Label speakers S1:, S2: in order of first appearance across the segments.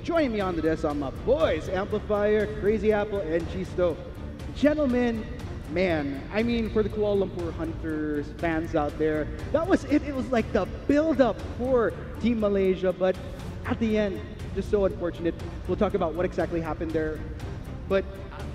S1: Joining me on the desk are my boys, Amplifier, Crazy Apple, and Chisto. Gentlemen, man, I mean, for the Kuala Lumpur Hunters fans out there, that was it. It was like the build-up for Team Malaysia, but at the end, just so unfortunate. We'll talk about what exactly happened there, but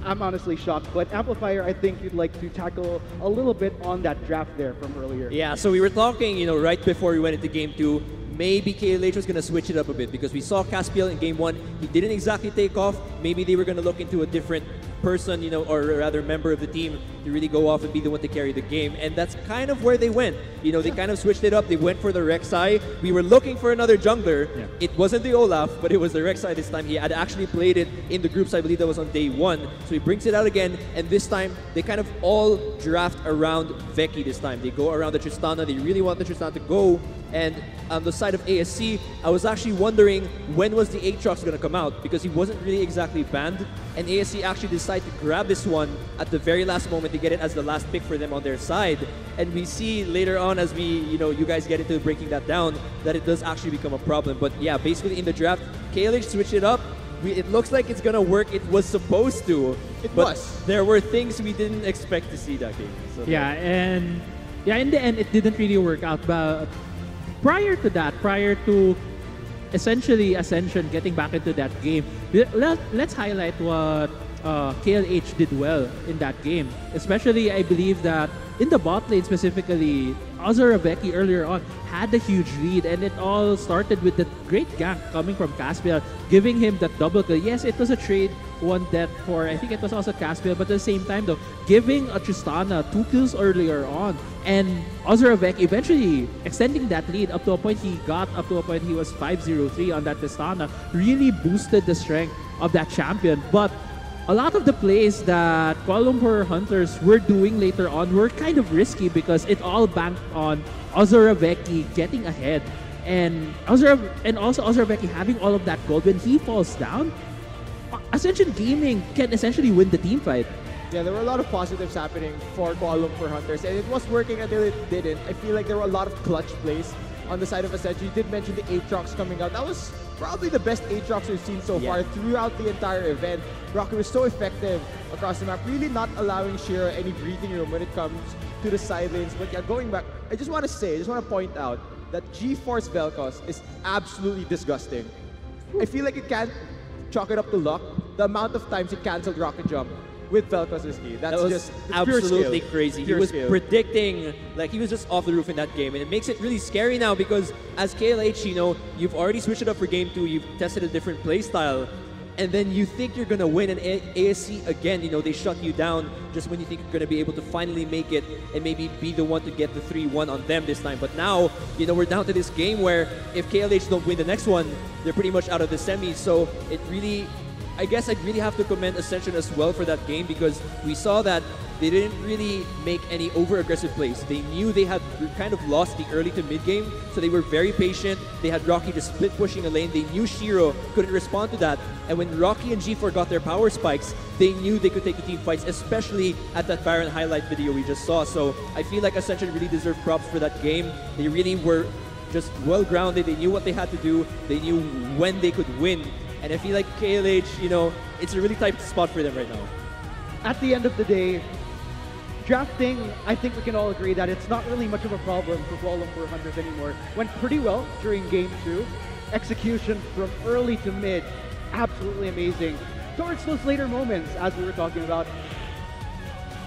S1: I'm honestly shocked. But Amplifier, I think you'd like to tackle a little bit on that draft there from earlier.
S2: Yeah, so we were talking, right before we went into Game 2, maybe KLH was going to switch it up a bit because we saw Caspiel in Game 1. He didn't exactly take off. Maybe they were going to look into a different person, or rather member of the team to really go off and be the one to carry the game. And that's kind of where they went. They kind of switched it up. They went for the Rek'Sai. We were looking for another jungler. Yeah. It wasn't the Olaf, but it was the Rek'Sai this time. He had actually played it in the groups. I believe that was on day 1. So he brings it out again. And this time, they kind of all draft around Veki this time. They go around the Tristana. They really want the Tristana to go. And on the side of ASC, I was actually wondering when was the Aatrox going to come out because he wasn't really exactly banned. And ASC actually decided to grab this one at the very last moment to get it as the last pick for them on their side. And we see later on as you guys get into breaking that down, that it does actually become a problem. But yeah, basically in the draft, KLH switched it up. It looks like it's going to work. It was supposed to. But there were things we didn't expect to see that game. So
S3: in the end, it didn't really work out. But prior to that, prior to essentially Ascension getting back into that game, let's highlight what KLH did well in that game. Especially, I believe that in the bot lane specifically, Ozorabeki earlier on had a huge lead, and it all started with the great gank coming from Caspiel, giving him that double kill. Yes, it was a trade, one death for, I think it was also Caspiel, but at the same time though, giving a Tristana 2 kills earlier on, and Ozorabeki eventually extending that lead up to a point he was 5-0-3 on that Tristana, really boosted the strength of that champion. But a lot of the plays that Kuala Lumpur Hunters were doing later on were kind of risky because it all banked on Ozorabeki getting ahead. And also Ozorabeki having all of that gold. When he falls down, Ascension Gaming can essentially win the team fight.
S4: Yeah, there were a lot of positives happening for Kuala Lumpur Hunters, and it was working until it didn't. I feel like there were a lot of clutch plays on the side of Ascension. You did mention the Aatrox coming out. That was probably the best Aatrox we've seen so far throughout the entire event. Rocky was so effective across the map, really not allowing Shira any breathing room when it comes to the side lanes. But yeah, going back, I just want to point out that G-Force Vel'Koz is absolutely disgusting. I feel like you can't chalk it up to luck. The amount of times he canceled Rocket Jump with Vel'Koz's key. That was just
S2: absolutely crazy. He was predicting, he was just off the roof in that game. And it makes it really scary now because as KLH, you've already switched it up for game 2. You've tested a different play style. And then you think you're going to win, and ASC, again, they shut you down just when you think you're going to be able to finally make it and maybe be the one to get the 3-1 on them this time. But now, we're down to this game where if KLH don't win the next one, they're pretty much out of the semis. So it really, I guess I'd really have to commend Ascension as well for that game because we saw that they didn't really make any over-aggressive plays. They knew they had kind of lost the early to mid-game, so they were very patient. They had Rocky just split pushing a lane. They knew Shiro couldn't respond to that. And when Rocky and G4 got their power spikes, they knew they could take the team fights, especially at that Baron highlight video we just saw. So I feel like Ascension really deserved props for that game. They really were just well-grounded. They knew what they had to do. They knew when they could win. And I feel like KLH, it's a really tight spot for them right now.
S1: At the end of the day, drafting, I think we can all agree that it's not really much of a problem for Kuala Lumpur Hunters anymore. Went pretty well during Game 2. Execution from early to mid, absolutely amazing. Towards those later moments, as we were talking about,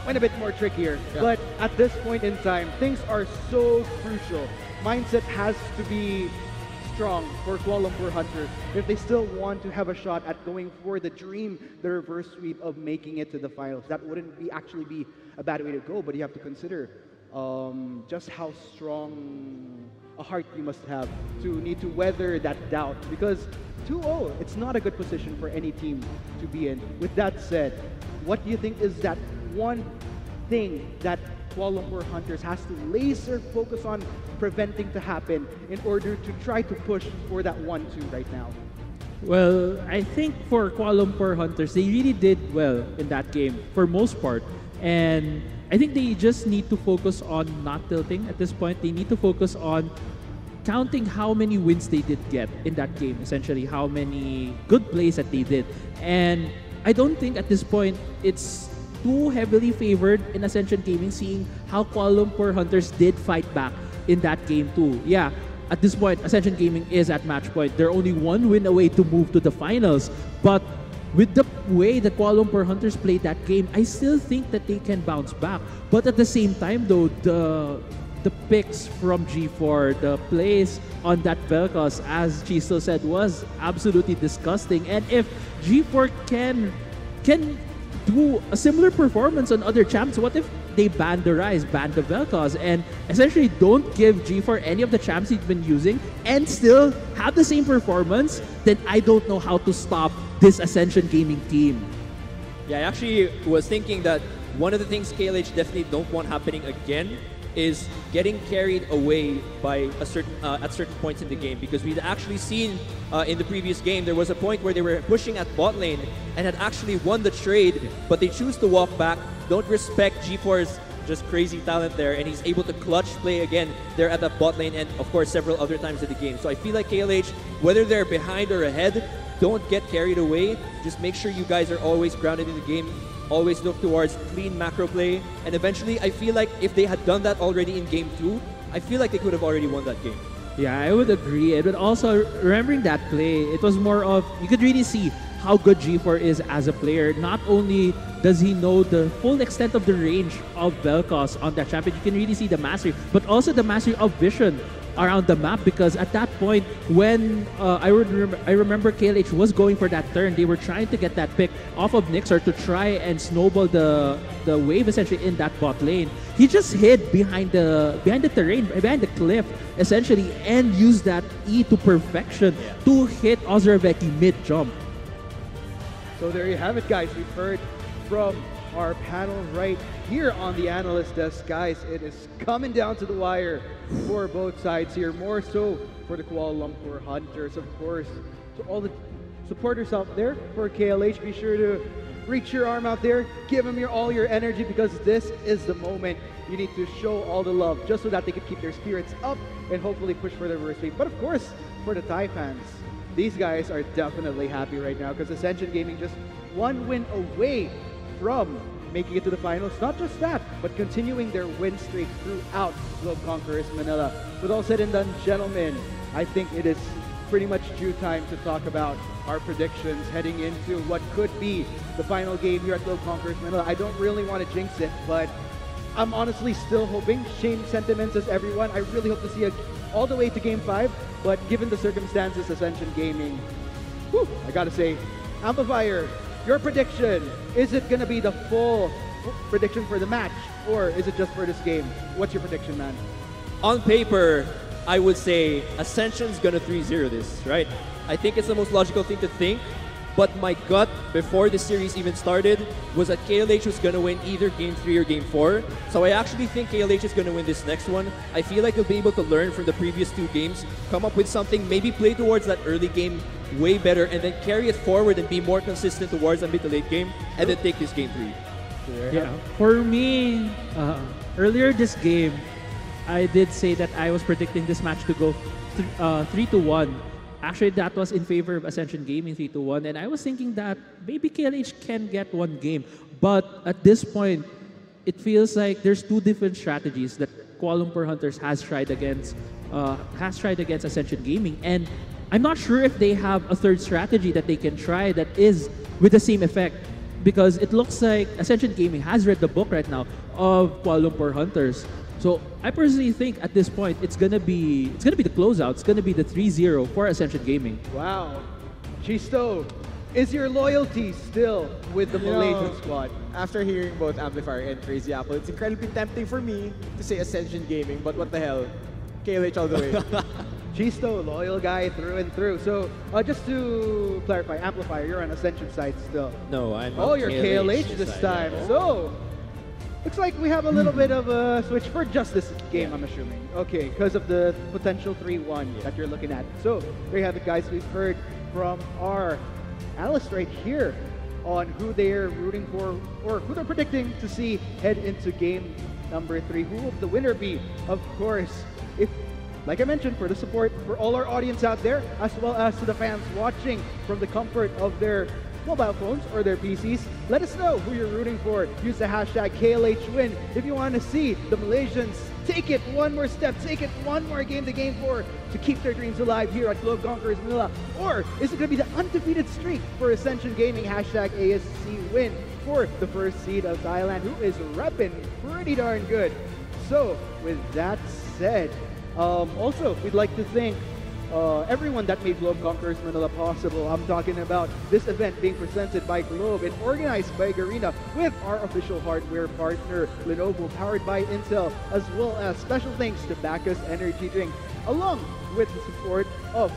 S1: went a bit more trickier. Yeah. But at this point in time, things are so crucial. Mindset has to be strong for Kuala Lumpur Hunters if they still want to have a shot at going for the dream, the reverse sweep of making it to the finals. That wouldn't actually be a bad way to go, but you have to consider just how strong a heart you must have to need to weather that doubt, because 2-0, it's not a good position for any team to be in. With that said, what do you think is that one thing that Kuala Lumpur Hunters has to laser focus on preventing to happen in order to try to push for that 1-2 right now?
S3: Well, I think for Kuala Lumpur Hunters, they really did well in that game for most part. And I think they just need to focus on not tilting at this point. They need to focus on counting how many wins they did get in that game, essentially how many good plays that they did. And I don't think at this point it's too heavily favored in Ascension Gaming, seeing how Kuala Lumpur Hunters did fight back in that game too. Yeah, at this point, Ascension Gaming is at match point. They're only one win away to move to the finals. But with the way the Kuala Lumpur Hunters played that game, I still think that they can bounce back. But at the same time though, the picks from G4, the plays on that Velcos, as Chisto said, was absolutely disgusting. And if G4 can do a similar performance on other champs, what if they ban the Rise, ban the Velcos, and essentially don't give G4 any of the champs he's been using and still have the same performance? Then I don't know how to stop this Ascension Gaming team.
S2: Yeah, I actually was thinking that one of the things KLH definitely don't want happening again is getting carried away by a certain at certain points in the game, because we'd actually seen in the previous game there was a point where they were pushing at bot lane and had actually won the trade, but they choose to walk back, don't respect G4's just crazy talent there, and he's able to clutch play again there at the bot lane and of course several other times in the game. So I feel like KLH, whether they're behind or ahead, don't get carried away. Just make sure you guys are always grounded in the game. Always look towards clean macro play, and eventually I feel like if they had done that already in game 2, I feel like they could have already won that game.
S3: Yeah, I would agree. But also, remembering that play, it was more of, you could really see how good G4 is as a player. Not only does he know the full extent of the range of Velcos on that champion, you can really see the mastery, but also the mastery of vision around the map, because at that point when I remember KLH was going for that turn, they were trying to get that pick off of Nixer to try and snowball the wave essentially in that bot lane. He just hid behind the terrain, behind the cliff essentially, and used that E to perfection to hit Ozraveki mid-jump.
S1: So there you have it, guys. We've heard from our panel right here on the analyst desk. Guys, it is coming down to the wire for both sides here, more so for the Kuala Lumpur Hunters, of course. So all the supporters out there for KLH, be sure to reach your arm out there, give them all your energy, because this is the moment you need to show all the love, just so that they can keep their spirits up and hopefully push for their first week. But of course, for the Thai fans, these guys are definitely happy right now, because Ascension Gaming just one win away from making it to the finals. Not just that, but continuing their win streak throughout Globe Conquerors Manila. With all said and done, gentlemen, I think it is pretty much due time to talk about our predictions heading into what could be the final game here at Globe Conquerors Manila. I don't really want to jinx it, but I'm honestly still hoping, same sentiments as everyone, I really hope to see it all the way to Game 5, but given the circumstances, Ascension Gaming, I gotta say, Amplifier, your prediction, is it going to be the full prediction for the match, or is it just for this game? What's your prediction, man?
S2: On paper, I would say Ascension's going to 3-0 this, right? I think it's the most logical thing to think, but my gut before the series even started was that KLH was going to win either Game 3 or Game 4. So I actually think KLH is going to win this next one. I feel like they'll be able to learn from the previous 2 games, come up with something, maybe play towards that early game way better, and then carry it forward and be more consistent towards the mid to late game, and then take this Game 3.
S3: Yeah, for me, earlier this game, I did say that I was predicting this match to go 3-1. Actually, that was in favor of Ascension Gaming, 3-1, and I was thinking that maybe KLH can get one game. But at this point, it feels like there's 2 different strategies that Kuala Lumpur Hunters has tried against Ascension Gaming, and I'm not sure if they have a third strategy that they can try that is with the same effect, because it looks like Ascension Gaming has read the book right now of Kuala Lumpur Hunters. So I personally think at this point it's gonna be the closeout. It's gonna be the 3-0 for Ascension Gaming.
S1: Wow, Chisto, is your loyalty still with the Malaysian squad?
S4: After hearing both Amplifier and Crazy Apple, it's incredibly tempting for me to say Ascension Gaming, but what the hell, KLH all the way.
S1: Chisto, loyal guy through and through. So just to clarify, Amplifier, you're on Ascension side still.
S2: No, I'm
S1: on you're KLH this time.
S2: Yeah.
S1: So looks like we have a little bit of a switch for just this game, I'm assuming. Okay, because of the potential 3-1 that you're looking at. So there you have it, guys. We've heard from our analyst right here on who they're rooting for, or who they're predicting to see head into game number 3. Who will the winner be? Of course, if like I mentioned, for the support for all our audience out there, as well as to the fans watching from the comfort of their mobile phones or their PCs. Let us know who you're rooting for. Use the hashtag KLHWin if you want to see the Malaysians take it one more step, take it one more game to game 4 to keep their dreams alive here at Globe Conquerors Manila. Or is it going to be the undefeated streak for Ascension Gaming, hashtag ASC win for the first seed of Thailand, who is repping pretty darn good. So with that said, also we'd like to thank everyone that made Globe Conquerors Manila possible. I'm talking about this event being presented by Globe and organized by Garena with our official hardware partner Lenovo, powered by Intel, as well as special thanks to Bacchus Energy Drink, along with the support of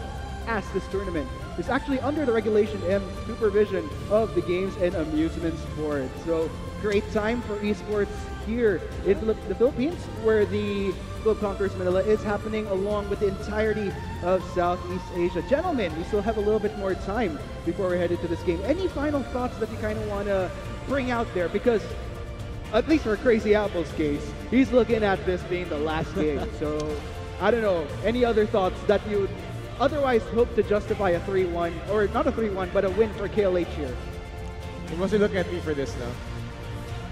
S1: ASC. This tournament is actually under the Regulation M supervision of the Games and Amusement Sport. So great time for esports here in the Philippines, where the Globe Conquerors Manila is happening along with the entirety of Southeast Asia. Gentlemen, we still have a little bit more time before we're headed to this game. Any final thoughts that you kind of want to bring out there? Because at least for Crazy Apple's case, he's looking at this being the last game. So I don't know, any other thoughts that you would otherwise hope to justify a 3-1, or not a 3-1, but a win for KLH here?
S4: You must be looking at me for this now.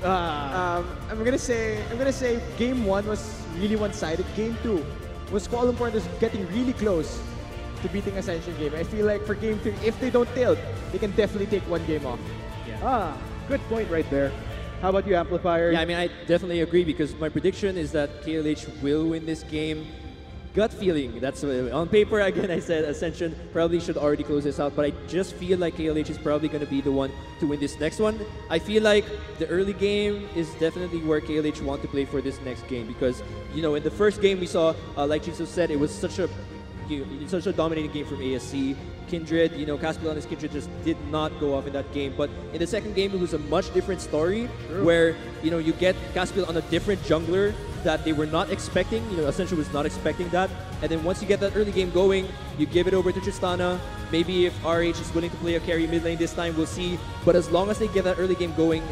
S4: I'm gonna say game 1 was really one-sided. Game 2 was Kuala Lumpur is getting really close to beating Ascension Game. I feel like for game 3, if they don't tilt, they can definitely take one game off.
S1: Yeah. Good point right there. How about you, Amplifier?
S2: Yeah, I mean, I definitely agree because my prediction is that KLH will win this game. Gut feeling, that's on paper. Again, I said Ascension probably should already close this out, but I just feel like KLH is probably going to be the one to win this next one. I feel like the early game is definitely where KLH want to play for this next game because, you know, in the first game we saw, like Chiso said, it was such a dominating game from ASC. Kindred, you know, Caspiel and his Kindred just did not go off in that game. But in the second game, it was a much different story where, you know, you get Caspiel on a different jungler that they were not expecting. You know, Ascension was not expecting that. And then once you get that early game going, you give it over to Tristana. Maybe if RH is willing to play a carry mid lane this time, we'll see. But as long as they get that early game going,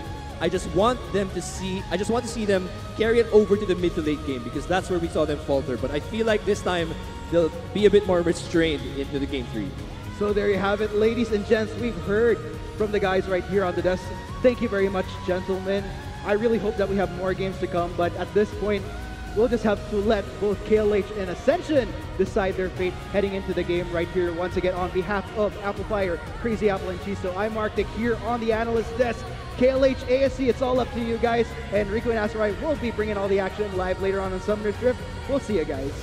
S2: I just want to see them carry it over to the mid to late game because that's where we saw them falter. But I feel like this time they'll be a bit more restrained into the game 3.
S1: So there you have it, ladies and gents. We've heard from the guys right here on the desk. Thank you very much, gentlemen. I really hope that we have more games to come, but at this point, we'll just have to let both KLH and Ascension decide their fate heading into the game right here. Once again, on behalf of Amplifier, Crazy Apple, and Chiso, I'm Arctic here on the analyst desk. KLH, ASC, it's all up to you guys. And Rico and Asarai will be bringing all the action live later on Summoner's Drift. We'll see you guys.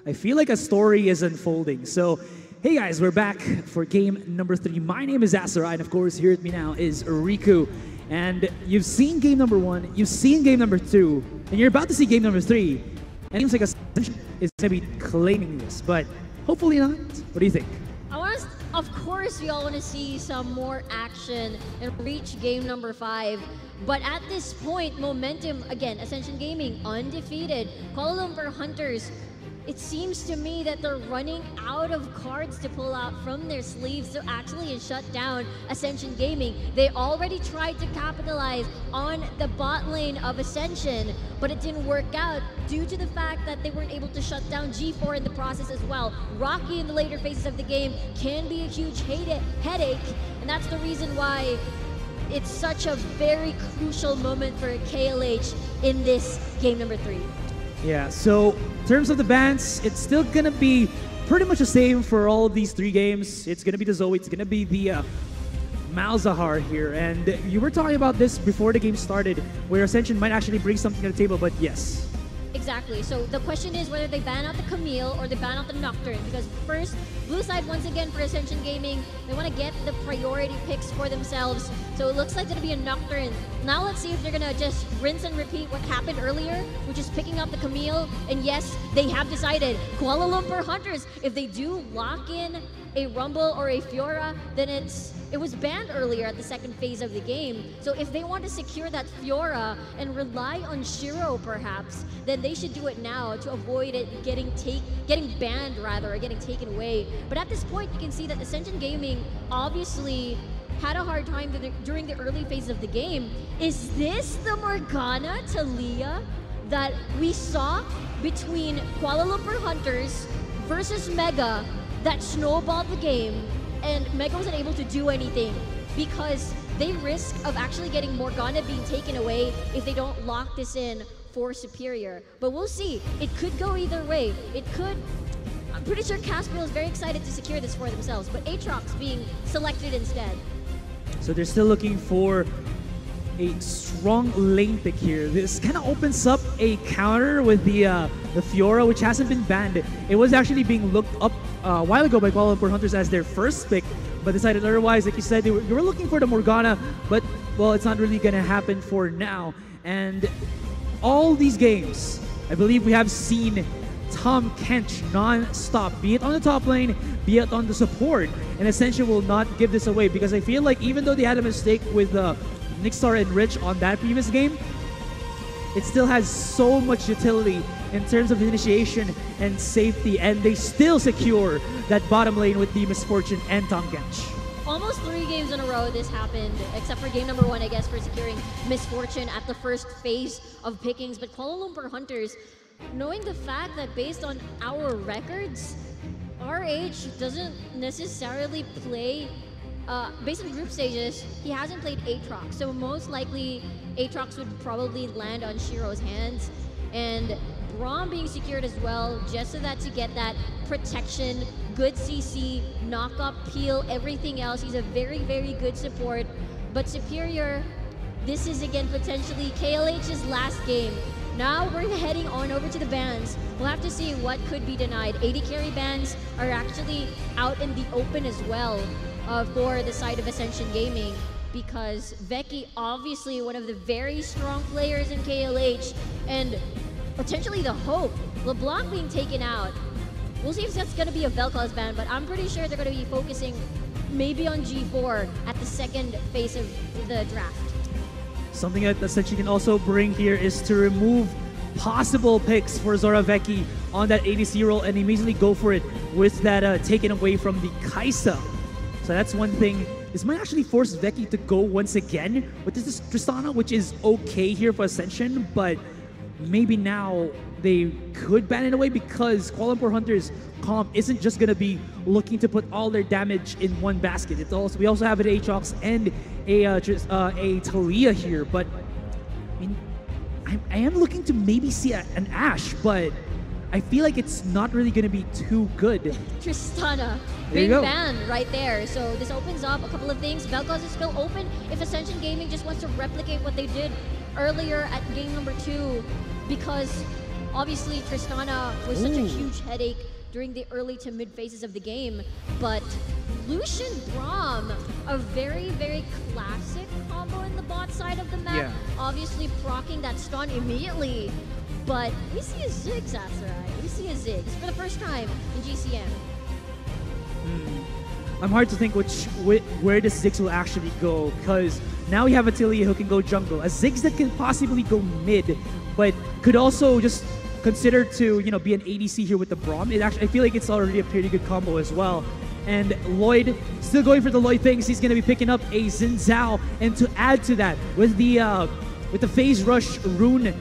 S5: I feel like a story is unfolding. So, hey guys, we're back for game number 3. My name is Asarai, and of course, here with me now is Riku. And you've seen game number 1, you've seen game number 2, and you're about to see game number 3. And it seems like Ascension is going to be claiming this, but hopefully not. What do you think?
S6: Of course, we all want to see some more action and reach game number 5. But at this point, momentum, again, Ascension Gaming, undefeated. Kuala Lumpur Hunters, it seems to me that they're running out of cards to pull out from their sleeves to actually shut down Ascension Gaming. They already tried to capitalize on the bot lane of Ascension, but it didn't work out due to the fact that they weren't able to shut down G4 in the process as well. Rocky in the later phases of the game can be a huge headache, and that's the reason why it's such a very crucial moment for KLH in this game number 3.
S5: Yeah, so in terms of the bans, it's still going to be pretty much the same for all of these 3 games. It's going to be the Zoe, it's going to be the Malzahar here. And you were talking about this before the game started, where Ascension might actually bring something to the table, but yes.
S6: Exactly. So the question is whether they ban out the Camille or they ban out the Nocturne. Because first, blue side, once again, for Ascension Gaming, they want to get the priority picks for themselves. So it looks like it's going to be a Nocturne. Now let's see if they're going to just rinse and repeat what happened earlier, which is picking up the Camille. And yes, they have decided, Kuala Lumpur Hunters, if they do lock in a Rumble or a Fiora, then it was banned earlier at the second phase of the game. So if they want to secure that Fiora and rely on Shiro perhaps, then they should do it now to avoid it getting banned rather, or getting taken away. But at this point, you can see that Ascension Gaming obviously had a hard time during the early phase of the game. Is this the Morgana Talia that we saw between Kuala Lumpur Hunters versus Mega that snowballed the game, and Mega wasn't able to do anything because they risk of actually getting Morgana being taken away if they don't lock this in for Superior. But we'll see. It could go either way. It could. I'm pretty sure Caspiel is very excited to secure this for themselves, but Aatrox being selected instead.
S5: So they're still looking for a strong lane pick here. This kind of opens up a counter with the Fiora, which hasn't been banned. It was actually being looked up a while ago by Kuala Lumpur Hunters as their first pick, but decided otherwise. Like you said, they were looking for the Morgana, but well, it's not really going to happen for now. And all these games, I believe we have seen Tom Kench non-stop, be it on the top lane, be it on the support, and Ascension will not give this away because I feel like even though they had a mistake with Nixstar and Rich on that previous game, it still has so much utility in terms of initiation and safety, and they still secure that bottom lane with the Misfortune and Tom Kench.
S6: Almost 3 games in a row this happened, except for game number 1, I guess, for securing Misfortune at the first phase of pickings. But Kuala Lumpur Hunters, knowing the fact that based on our records, RH doesn't necessarily play, based on group stages, he hasn't played Aatrox. So most likely, Aatrox would probably land on Shiro's hands. And Braum being secured as well, just so that to get that protection, good CC, knock up, peel, everything else. He's a very, very good support. But Superior, this is again potentially KLH's last game. Now we're heading on over to the bans. We'll have to see what could be denied. 80 carry bans are actually out in the open as well for the side of Ascension Gaming, because Veki, obviously one of the very strong players in KLH, and potentially the hope. LeBlanc being taken out. We'll see if that's going to be a Vel'Koz ban, but I'm pretty sure they're going to be focusing maybe on G4 at the second phase of the draft.
S5: Something that Ascension can also bring here is to remove possible picks for Zora Veki on that ADC role and immediately go for it with that taken away from the Kaisa. So that's one thing. This might actually force Veki to go once again with this Tristana, which is okay here for Ascension, but maybe now they could ban it away because Kuala Lumpur Hunters comp isn't just going to be looking to put all their damage in one basket. We also have an Aatrox and a Talia here, but I mean, I am looking to maybe see an Ashe, but I feel like it's not really going to be too good.
S6: Tristana being banned right there. So this opens up a couple of things. Vel'Koz is still open if Ascension Gaming just wants to replicate what they did earlier at game number 2, because obviously Tristana was such a huge headache during the early to mid phases of the game. But Lucian Braum, a very, very classic combo in the bot side of the map.
S5: Yeah.
S6: Obviously procking that stun immediately. But we see a Ziggs, Asarai. We see a Ziggs for the first time in GCM.
S5: I'm hard to think where this Ziggs will actually go, because now we have a Talia who can go jungle, a Ziggs that can possibly go mid, but could also just consider to be an ADC here with the Braum. I feel like it's already a pretty good combo as well. And Lloyd still going for the Lloyd things. He's going to be picking up a Xin Zhao, and to add to that with the phase rush rune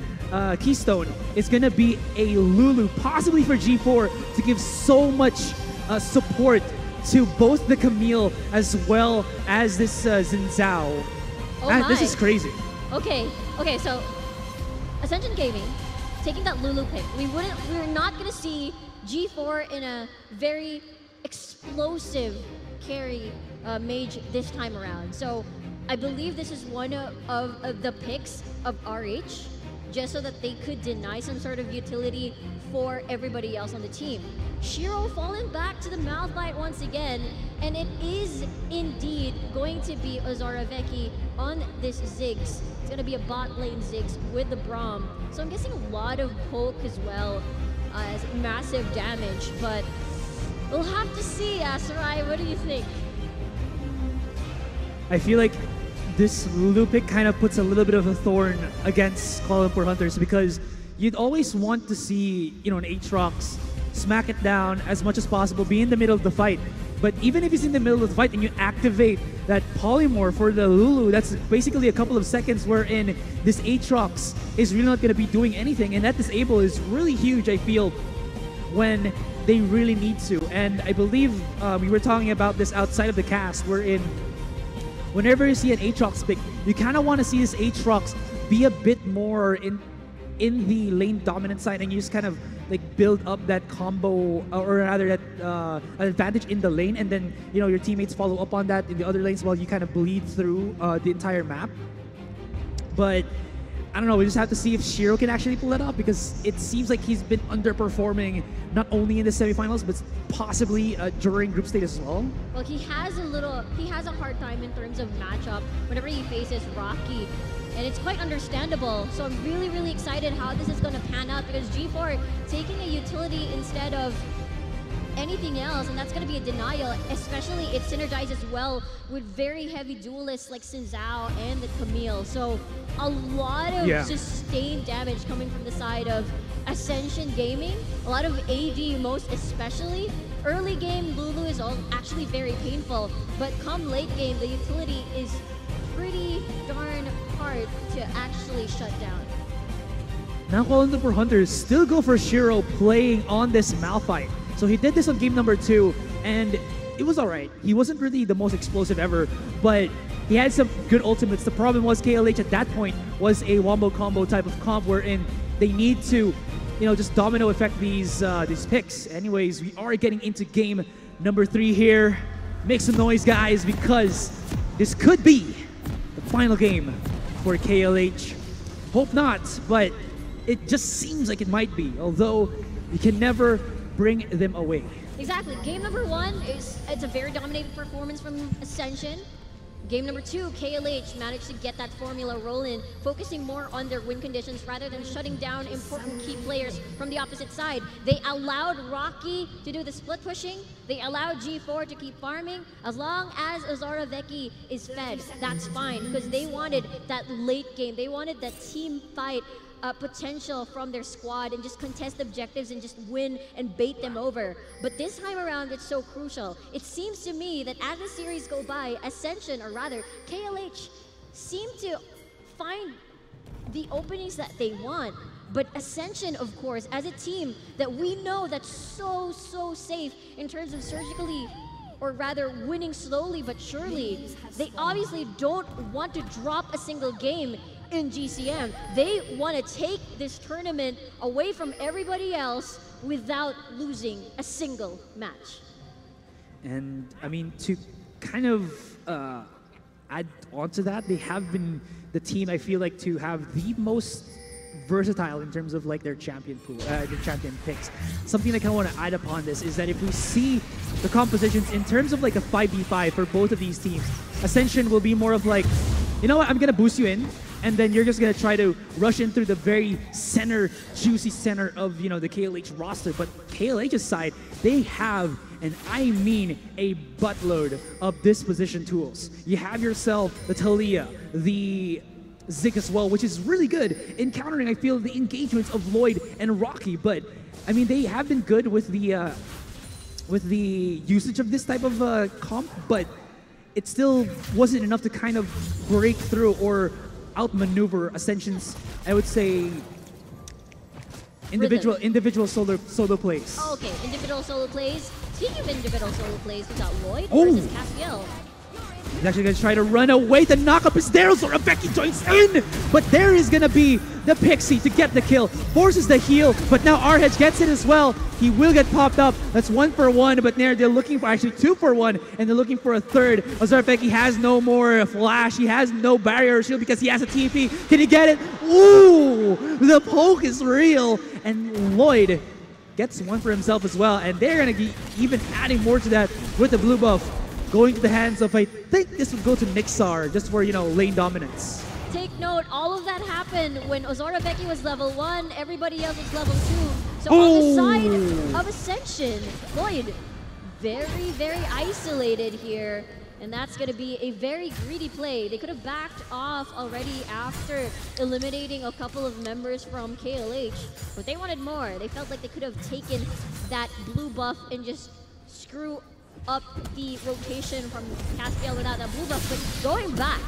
S5: keystone, it's going to be a Lulu, possibly for G4, to give so much support to both the Camille as well as this Xin Zhao. This is crazy.
S6: Okay, so Ascension Gaming taking that Lulu pick. We're not gonna see G4 in a very explosive carry mage this time around. So I believe this is one of the picks of RH, just so that they could deny some sort of utility for everybody else on the team. Shiro falling back to the mouth bite once again, and it is indeed going to be Azora Veki on this Ziggs. It's going to be a bot lane Ziggs with the Braum. So I'm guessing a lot of poke as well as massive damage, but We'll have to see, Asarai. What do you think?
S5: I feel like this Lulu pick kind of puts a little bit of a thorn against Kuala Lumpur Hunters because you'd always want to see, an Aatrox smack it down as much as possible, be in the middle of the fight. But even if he's in the middle of the fight and you activate that polymorph for the Lulu, that's basically a couple of seconds wherein this Aatrox is really not going to be doing anything. And that disable is really huge, I feel, when they really need to. And I believe we were talking about this outside of the cast, wherein whenever you see an Aatrox pick, you kind of want to see this Aatrox be a bit more in the lane dominant side, and you just kind of like build up that combo, or rather that advantage in the lane, and then your teammates follow up on that in the other lanes while you kind of bleed through the entire map. But I don't know, we just have to see if Shiro can actually pull that off, because it seems like he's been underperforming not only in the semifinals but possibly during group stage as well.
S6: Well, he has a hard time in terms of matchup whenever he faces Rocky. And it's quite understandable. So I'm really, really excited how this is going to pan out, because G4 taking a utility instead of anything else, and that's going to be a denial, especially it synergizes well with very heavy duelists like Xin Zhao and the Camille. So a lot of sustained damage coming from the side of Ascension Gaming, a lot of AD most especially. Early game, Lulu is actually very painful, but come late game, the utility is pretty darn hard to actually shut down.
S5: Now Kuala Lumpur Hunters still go for Shiro playing on this Malphite. So he did this on game number 2, and it was alright. He wasn't really the most explosive ever, but he had some good ultimates. The problem was KLH at that point was a wombo combo type of comp wherein they need to, just domino effect these picks. Anyways, we are getting into game number 3 here. Make some noise, guys, because this could be the final game for KLH. Hope not, but it just seems like it might be, although you can never bring them away.
S6: Exactly. Game number 1 it's a very dominating performance from Ascension. Game number 2, KLH managed to get that formula rolling, focusing more on their win conditions rather than shutting down important key players from the opposite side. They allowed Rocky to do the split pushing. They allowed G4 to keep farming. As long as Azora Veki is fed, that's fine, because they wanted that late game. They wanted that team fight potential from their squad and just contest objectives and just win and bait them over. But this time around, it's so crucial. It seems to me that as the series go by, Ascension, or rather KLH, seem to find the openings that they want. But Ascension, of course, as a team that we know that's so safe in terms of surgically, or rather winning slowly but surely, they obviously don't want to drop a single game in GCM. They want to take this tournament away from everybody else without losing a single match.
S5: And I mean, to kind of add on to that, they have been the team, I feel like, to have the most versatile in terms of like their champion pool, their champion picks. Something I kind of want to add upon this is that if we see the compositions in terms of like a 5v5 for both of these teams, Ascension will be more of like, you know what, I'm gonna boost you in, and then you're just gonna try to rush in through the very center, juicy center of the KLH roster. But KLH's side, they have, and I mean a buttload of disposition tools. You have yourself the Talia, the Zik as well, which is really good in countering, I feel, the engagements of Lloyd and Rocky. But I mean, they have been good with the usage of this type of comp, but it still wasn't enough to kind of break through or outmaneuver Ascension's, I would say, individual solo plays.
S6: Oh, okay, individual solo plays. Speaking of individual solo plays, we got Lloyd versus Caspiel.
S5: He's actually going to try to run away. The knockup is there. So Rebecca joins in. But there is going to be the Pixie to get the kill. Forces the heal. But now Arhedge gets it as well. He will get popped up. That's 1 for 1. But they're looking for actually 2 for 1. And they're looking for a third. Ozarfeki has no more flash. He has no barrier shield because he has a TP. Can he get it? Ooh! The poke is real. And Lloyd gets 1 for himself as well. And they're going to be even adding more to that with the blue buff. Going to the hands of, I think this would go to Nixar, just for, lane dominance.
S6: Take note, all of that happened when Ozora Becky was level 1, everybody else was level 2. So on the side of Ascension, Lloyd very, very isolated here. And that's going to be a very greedy play. They could have backed off already after eliminating a couple of members from KLH, but they wanted more. They felt like they could have taken that blue buff and just screw up the rotation from Caspiel without that blue buff, but going back.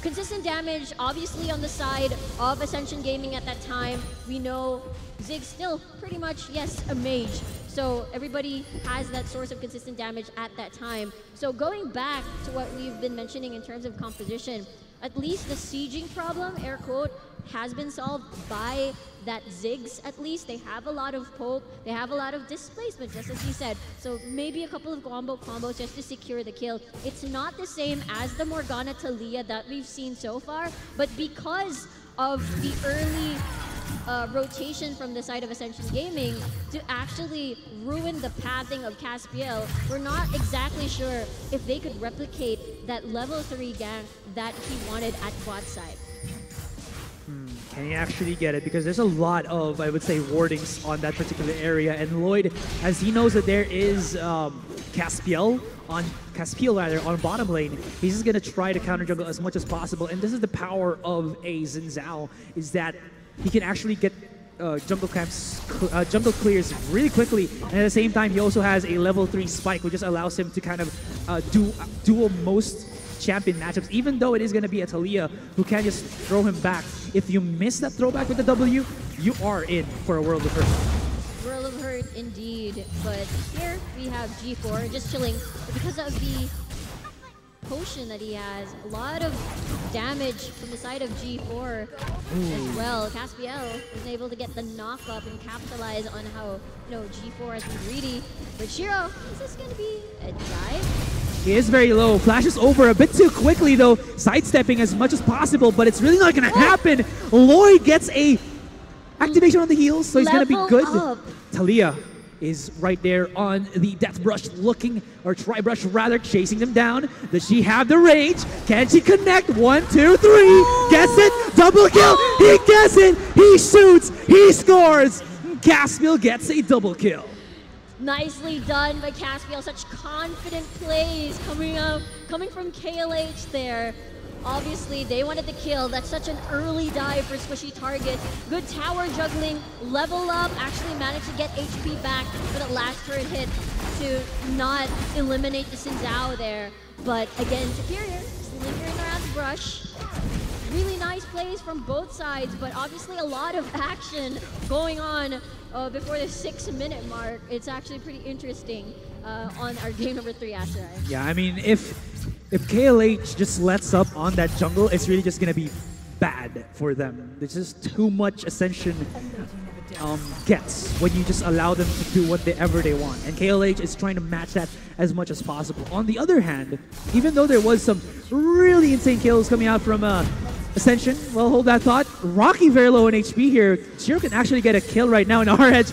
S6: Consistent damage, obviously on the side of Ascension Gaming at that time. We know Zig's still pretty much, yes, a mage. So everybody has that source of consistent damage at that time. So going back to what we've been mentioning in terms of composition, at least the sieging problem, air quote, has been solved by that Ziggs at least. They have a lot of poke, they have a lot of displacement, just as you said. So maybe a couple of combos just to secure the kill. It's not the same as the Morgana Talia that we've seen so far, but because of the early rotation from the side of Ascension Gaming to actually ruin the pathing of Caspiel, we're not exactly sure if they could replicate that level 3 gank that he wanted at bot side.
S5: Can he actually get it? Because there's a lot of, I would say, wardings on that particular area. And Lloyd, as he knows that there is Caspiel on bottom lane, he's just going to try to counter jungle as much as possible. And this is the power of a Xin Zhao, is that he can actually get jungle clears really quickly. And at the same time, he also has a level 3 spike, which just allows him to kind of duel most champion matchups, even though it is going to be a Talia who can just throw him back. If you miss that throwback with the W, you are in for a World of Hurt.
S6: World of Hurt indeed, but here we have G4 just chilling because of the potion that he has. A lot of damage from the side of G4 as well. Caspiel was able to get the knock up and capitalize on how G4 has been greedy. But Shiro, is this going to be a dive?
S5: He is very low. Flashes over a bit too quickly though, sidestepping as much as possible, but it's really not going to happen. Lloyd gets a activation on the heels, so he's going to be good.
S6: Up.
S5: Talia is right there on the Death Brush looking, or Tri-Brush rather, chasing them down. Does she have the range? Can she connect? 1, 2, 3. Gets it. Double kill. He gets it. He shoots. He scores. Caspiel gets a double kill.
S6: Nicely done by Caspiel. Such confident plays coming from KLH there. Obviously, they wanted the kill. That's such an early dive for squishy targets. Good tower juggling, level up, actually managed to get HP back for that last turret hit to not eliminate the Xin Zhao there. But again, Superior just lingering around the brush. Really nice plays from both sides, but obviously a lot of action going on before the 6-minute mark. It's actually pretty interesting on our game number 3, Asterai.
S5: Yeah, I mean, if KLH just lets up on that jungle, it's really just gonna be bad for them. There's just too much Ascension gets when you just allow them to do whatever they want. And KLH is trying to match that as much as possible. On the other hand, even though there was some really insane kills coming out from Ascension, well, hold that thought. Rocky very low in HP here. Shiro can actually get a kill right now in RH.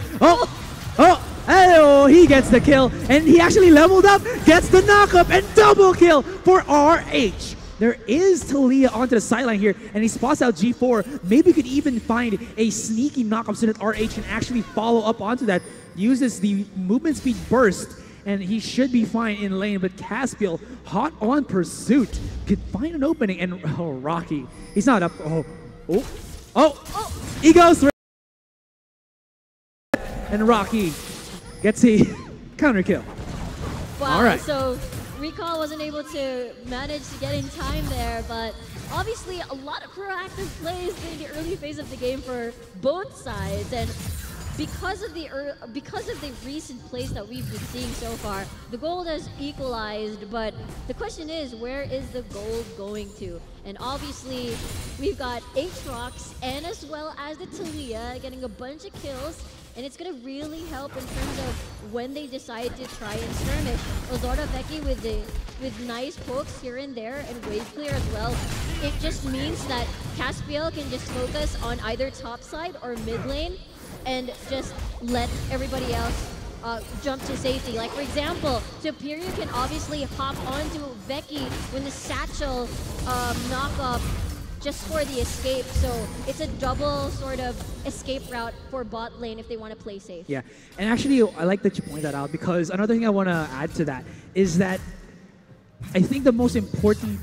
S5: Oh, he gets the kill, and he actually leveled up, gets the knock-up, and double kill for RH. There is Talia onto the sideline here, and he spots out G4. Maybe could even find a sneaky knock-up so that RH can actually follow up onto that. Uses the movement speed burst, and he should be fine in lane, but Caspiel, hot on pursuit, could find an opening, and Rocky, he's not up. He goes through, and Rocky gets a counter kill.
S6: Wow,
S5: all right.
S6: So Recall wasn't able to manage to get in time there, but obviously a lot of proactive plays in the early phase of the game for both sides, and because of the recent plays that we've been seeing so far, the gold has equalized, but the question is, where is the gold going to? And obviously, we've got Aatrox and as well as the Talia getting a bunch of kills, and it's going to really help in terms of when they decide to try and skirmish. Ozora Becky with nice pokes here and there and wave clear as well. It just means that Caspiel can just focus on either top side or mid lane and just let everybody else jump to safety. Like, for example, Superior can obviously hop onto Becky when the satchel knock-up just for the escape. So it's a double sort of escape route for bot lane if they want to play safe.
S5: Yeah, and actually, I like that you point that out because another thing I want to add to that is that I think the most important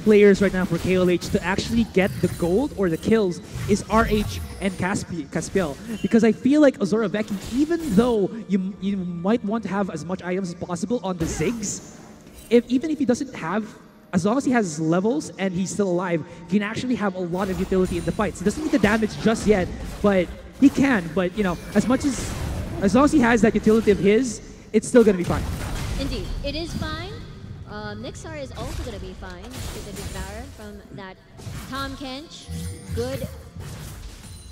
S5: players right now for KLH to actually get the gold or the kills is RH and Caspiel. Because I feel like Azura Vecchi, even though you might want to have as much items as possible on the Ziggs, even if he doesn't have, as long as he has levels and he's still alive, he can actually have a lot of utility in the fights. He doesn't need the damage just yet, but he can. But you know, as long as he has that utility of his, it's still gonna be fine.
S6: Indeed, it is fine. Nixar is also going to be fine with the big barrier from that Tom Kench. Good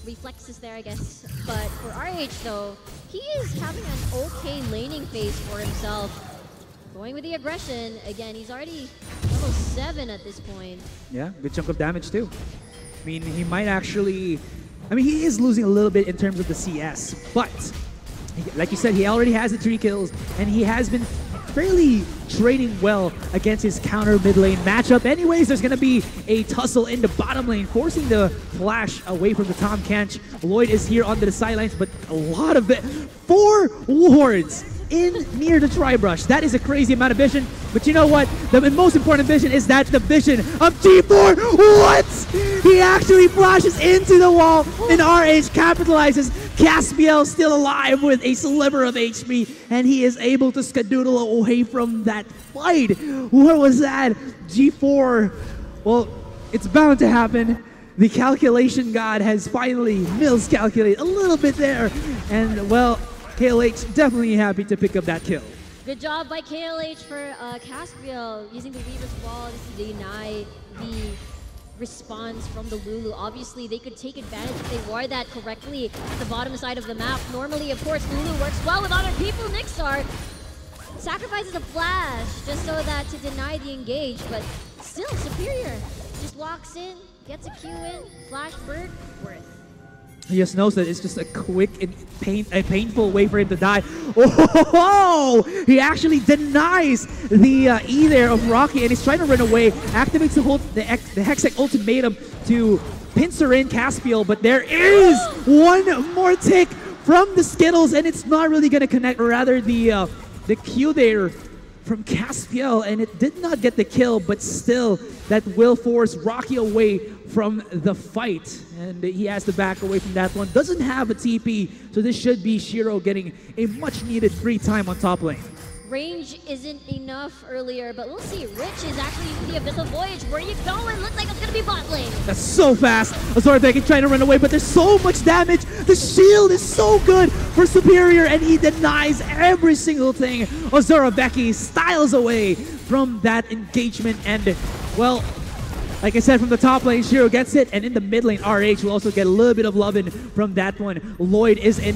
S6: reflexes there, I guess. But for RH, though, he is having an okay laning phase for himself. Going with the aggression. Again, he's already level 7 at this point.
S5: Yeah, good chunk of damage, too. I mean, he might actually... I mean, he is losing a little bit in terms of the CS, but like you said, he already has the 3 kills, and he has been fairly trading well against his counter mid lane matchup. Anyways, there's going to be a tussle in the bottom lane, forcing the flash away from the Tom Kench. Lloyd is here onto the sidelines, but a lot of it. 4 wards in near the Tri-Brush. That is a crazy amount of vision, but you know what? The most important vision is that the vision of G4. What? He actually flashes into the wall, and RH capitalizes. Caspiel still alive with a sliver of HP, and he is able to skadoodle away from that fight. What was that? G4. Well, it's bound to happen. The calculation god has finally miscalculated a little bit there, and well, KLH definitely happy to pick up that kill.
S6: Good job by KLH for Caspiel using the Weaver's Wall to deny the response from the Lulu. Obviously, they could take advantage if they ward that correctly at the bottom side of the map. Normally, of course, Lulu works well with other people. Nixar sacrifices a flash just so that to deny the engage, but still superior. Just walks in, gets a Q in, flash bird, worth.
S5: He just knows that it's just a quick and painful way for him to die. Oh! He actually denies the E there of Rocky, and he's trying to run away. Activates the Hextech ultimatum to pincer in Caspiel, but there is one more tick from the Skittles, and it's not really going to connect. Rather, the Q there from Caspiel, and it did not get the kill, but still, that will force Rocky away from the fight. And he has to back away from that one. Doesn't have a TP, so this should be Shiro getting a much-needed free time on top lane.
S6: Range isn't enough earlier, but we'll see. Rich is actually using the Abyssal Voyage. Where are you going? Looks like it's going to be bot lane.
S5: That's so fast. Azura Vecchi trying to run away, but there's so much damage. The shield is so good for Superior, and he denies every single thing. Azura Vecchi styles away from that engagement, and, well, like I said, from the top lane, Shiro gets it, and in the mid lane, RH will also get a little bit of loving from that one. Lloyd is in,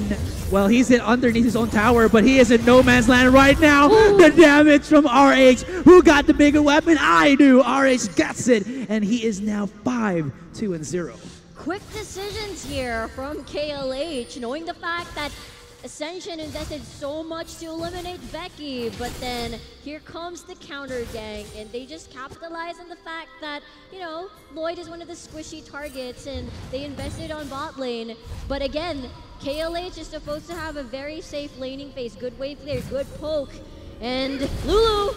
S5: well, he's in underneath his own tower, but he is in no man's land right now. Ooh. The damage from RH. Who got the bigger weapon? I do. RH gets it, and he is now 5-2-0.
S6: Quick decisions here from KLH, knowing the fact that Ascension invested so much to eliminate Vecchi, but then here comes the counter gang, and they just capitalize on the fact that, you know, Lloyd is one of the squishy targets, and they invested on bot lane. But again, KLH is supposed to have a very safe laning phase. Good wave clear, good poke, and Lulu!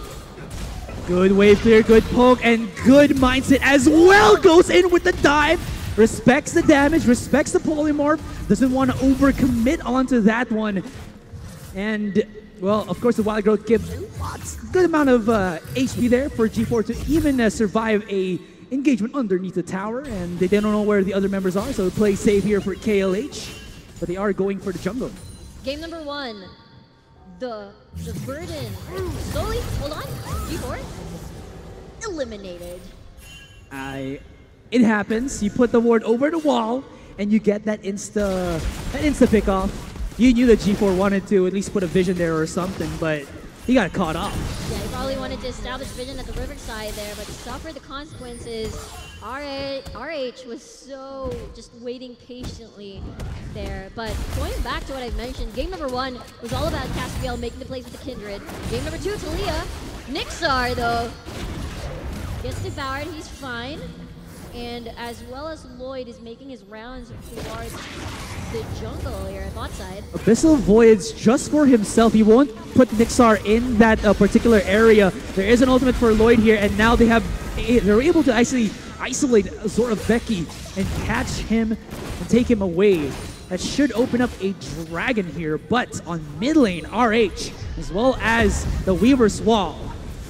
S5: Good wave clear, good poke, and good mindset as well. Goes in with the dive. Respects the damage, respects the polymorph, doesn't want to overcommit onto that one. And, well, of course, the Wild Growth gives good amount of HP there for G4 to even survive a engagement underneath the tower. And they don't know where the other members are, so play safe here for KLH. But they are going for the jungle.
S6: Game number 1, the burden. Slowly, hold on, G4 eliminated.
S5: It happens. You put the ward over the wall, and you get that insta pick off. You knew that G4 wanted to at least put a vision there or something, but he got caught off.
S6: Yeah, he probably wanted to establish vision at the riverside there, but suffered the consequences. RH was so just waiting patiently there. But going back to what I mentioned, game number 1 was all about Caspiel making the plays with the Kindred. Game number 2, Talia. Nixar, though, gets devoured. He's fine. and as well as Lloyd is making his rounds towards the jungle here at bot side.
S5: Abyssal Voyage just for himself. He won't put Nixar in that particular area. There is an ultimate for Lloyd here, and now they're able to actually isolate Zoraveki and catch him and take him away. That should open up a dragon here, but on mid lane, RH, as well as the Weaver's Wall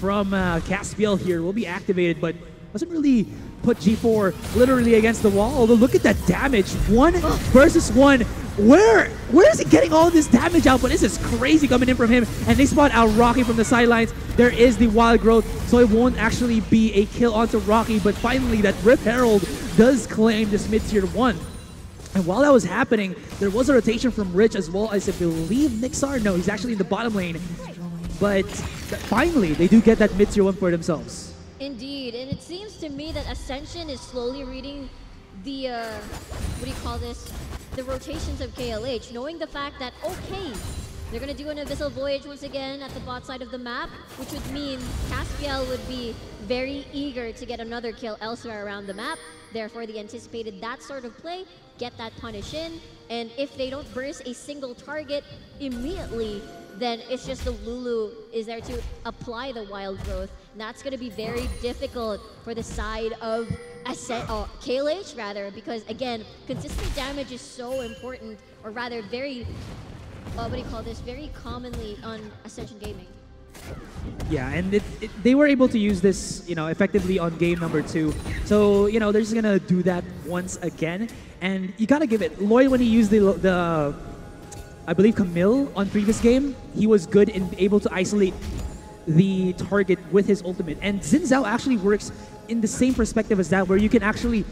S5: from Caspiel here will be activated, but doesn't really put G4 literally against the wall. Although look at that damage, 1 versus 1. Where is he getting all this damage out? But this is crazy coming in from him, and they spot out Rocky from the sidelines. There is the Wild Growth, so it won't actually be a kill onto Rocky, but finally that Rip Herald does claim this mid-tier 1. And while that was happening, there was a rotation from Rich as well as I believe Nixar. No, he's actually in the bottom lane. But finally, they do get that mid-tier 1 for themselves.
S6: Indeed, and it seems to me that Ascension is slowly reading the, what do you call this? The rotations of KLH, knowing the fact that, okay, they're going to do an Abyssal Voyage once again at the bot side of the map, which would mean Caspiel would be very eager to get another kill elsewhere around the map. Therefore, they anticipated that sort of play, get that punish in, and if they don't burst a single target immediately, then it's just the Lulu is there to apply the Wild Growth. And that's going to be very difficult for the side of KLH rather, because again, consistent damage is so important, or rather very, what do you call this, very commonly on Ascension Gaming.
S5: Yeah, and they were able to use this, effectively on game number 2. So, they're just gonna do that once again. And you gotta give it. Lloyd, when he used the I believe Camille on previous game, he was good in able to isolate the target with his ultimate. And Xin Zhao actually works in the same perspective as that, where you can actually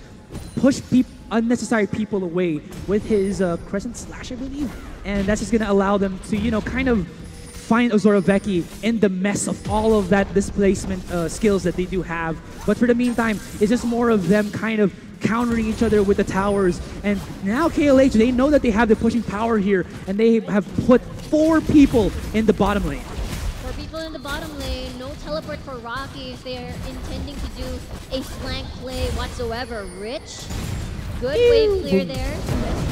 S5: push unnecessary people away with his Crescent Slash, I believe. And that's just gonna allow them to, kind of find Zoraveki in the mess of all of that displacement skills that they do have. But for the meantime, it's just more of them kind of countering each other with the towers. And now KLH, they know that they have the pushing power here, and they have put 4 people in the bottom lane.
S6: 4 people in the bottom lane, no teleport for Rocky if they're intending to do a flank play whatsoever. Rich, good wave clear there.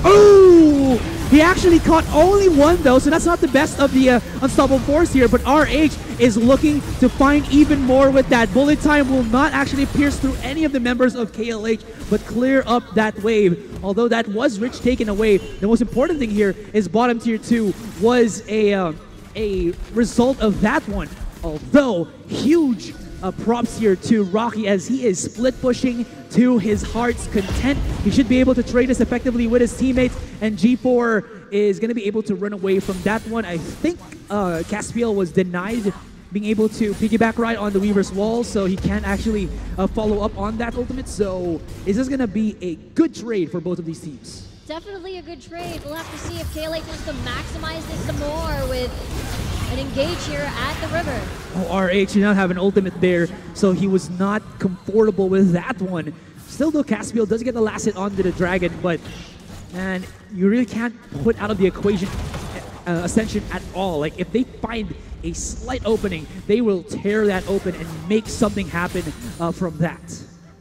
S5: Oh! He actually caught only 1 though, so that's not the best of the Unstoppable Force here, but RH is looking to find even more with that. Bullet time will not actually pierce through any of the members of KLH, but clear up that wave. Although that was Rich taken away, the most important thing here is bottom tier 2 was a result of that one. Although, huge props here to Rocky as he is split pushing to his heart's content. He should be able to trade this effectively with his teammates, and G4 is going to be able to run away from that one. I think Caspiel was denied being able to piggyback ride on the Weaver's Wall, so he can't actually follow up on that ultimate. So is this going to be a good trade for both of these teams?
S6: Definitely a good trade. We'll have to see if KLH wants to maximize this some more with an engage here at the river.
S5: Oh, RH did not have an ultimate there, so he was not comfortable with that one. Still though, Caspiel does get the last hit onto the dragon, but man, you really can't put out of the equation Ascension at all. Like, if they find a slight opening, they will tear that open and make something happen from that.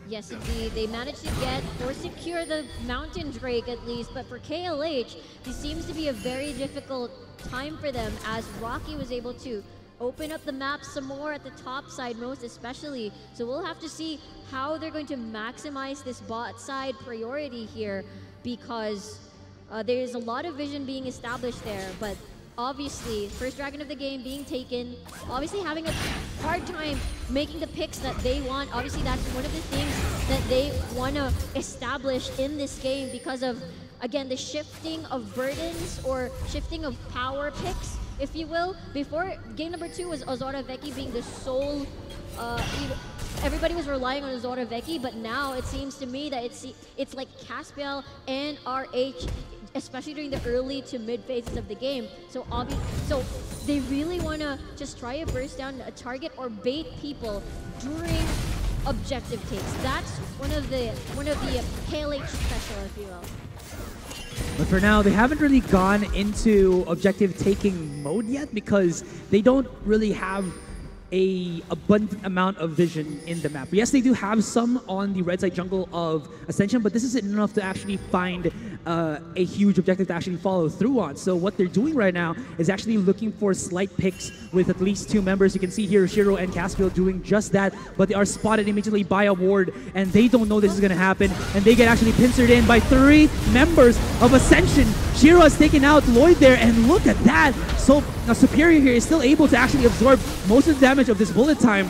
S6: Yes, indeed. They managed to get or secure the Mountain Drake at least, but for KLH, this seems to be a very difficult time for them as Rocky was able to open up the map some more at the top side most especially. So we'll have to see how they're going to maximize this bot side priority here, because there's a lot of vision being established there, but obviously, first dragon of the game being taken, obviously having a hard time making the picks that they want. Obviously, that's one of the things that they want to establish in this game because of, again, the shifting of burdens or shifting of power picks, if you will. Before, game number 2 was Zoraveki being the sole, everybody was relying on Zoraveki, but now it seems to me that it's like Caspiel and RH, especially during the early to mid phases of the game. So they really want to just try to burst down a target or bait people during objective takes. That's one of the KLH special, if you will.
S5: But for now, they haven't really gone into objective taking mode yet because they don't really have a abundant amount of vision in the map. Yes, they do have some on the red side jungle of Ascension, but this isn't enough to actually find a huge objective to actually follow through on. So what they're doing right now is actually looking for slight picks with at least 2 members. You can see here Shiro and Caspiel doing just that, but they are spotted immediately by a ward, and they don't know this is going to happen, and they get actually pincered in by 3 members of Ascension. Shiro has taken out Lloyd there, and look at that. So now Superior here is still able to actually absorb most of the damage of this bullet time,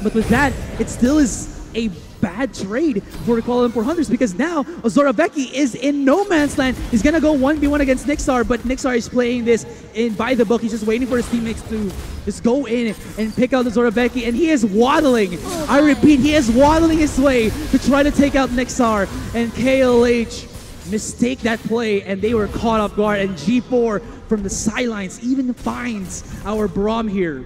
S5: but with that, it still is a bad trade for the Kuala Lumpur Hunters, because now Zoravecki is in no man's land. He's gonna go 1v1 against Nixar, but Nixar is playing this in by the book. He's just waiting for his teammates to just go in and pick out the Zoravecki, and he is waddling. I repeat, he is waddling his way to try to take out Nixar, and KLH mistake that play, and they were caught off guard, and G4 from the sidelines even finds our Braum here.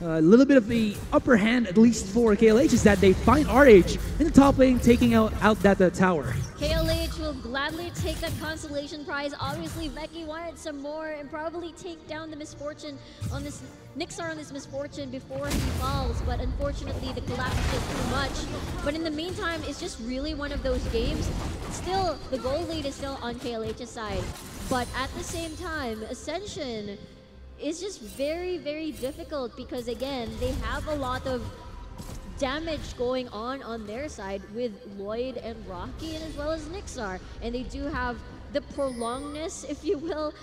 S5: A little bit of the upper hand, at least for KLH, is that they find RH in the top lane, taking out that tower.
S6: KLH will gladly take that consolation prize. Obviously, Becky wanted some more and probably take down the misfortune on this Nixar on this misfortune before he falls, but unfortunately the collapse is just too much. But in the meantime, it's just really one of those games. Still, the goal lead is still on KLH's side, but at the same time, Ascension is just very, very difficult because, again, they have a lot of damage going on their side with Lloyd and Rocky, and as well as Nixar. And they do have the prolongedness, if you will,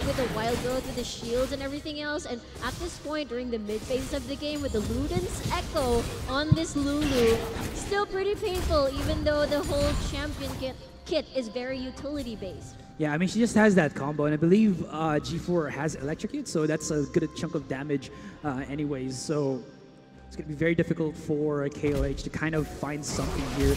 S6: with the wild growth, with the shields and everything else. And at this point, during the mid phase of the game, with the Luden's Echo on this Lulu, still pretty painful, even though the whole champion kit is very utility based.
S5: Yeah, I mean, she just has that combo, and I believe G4 has Electrocute, so that's a good chunk of damage anyways. So it's going to be very difficult for KLH to kind of find something here.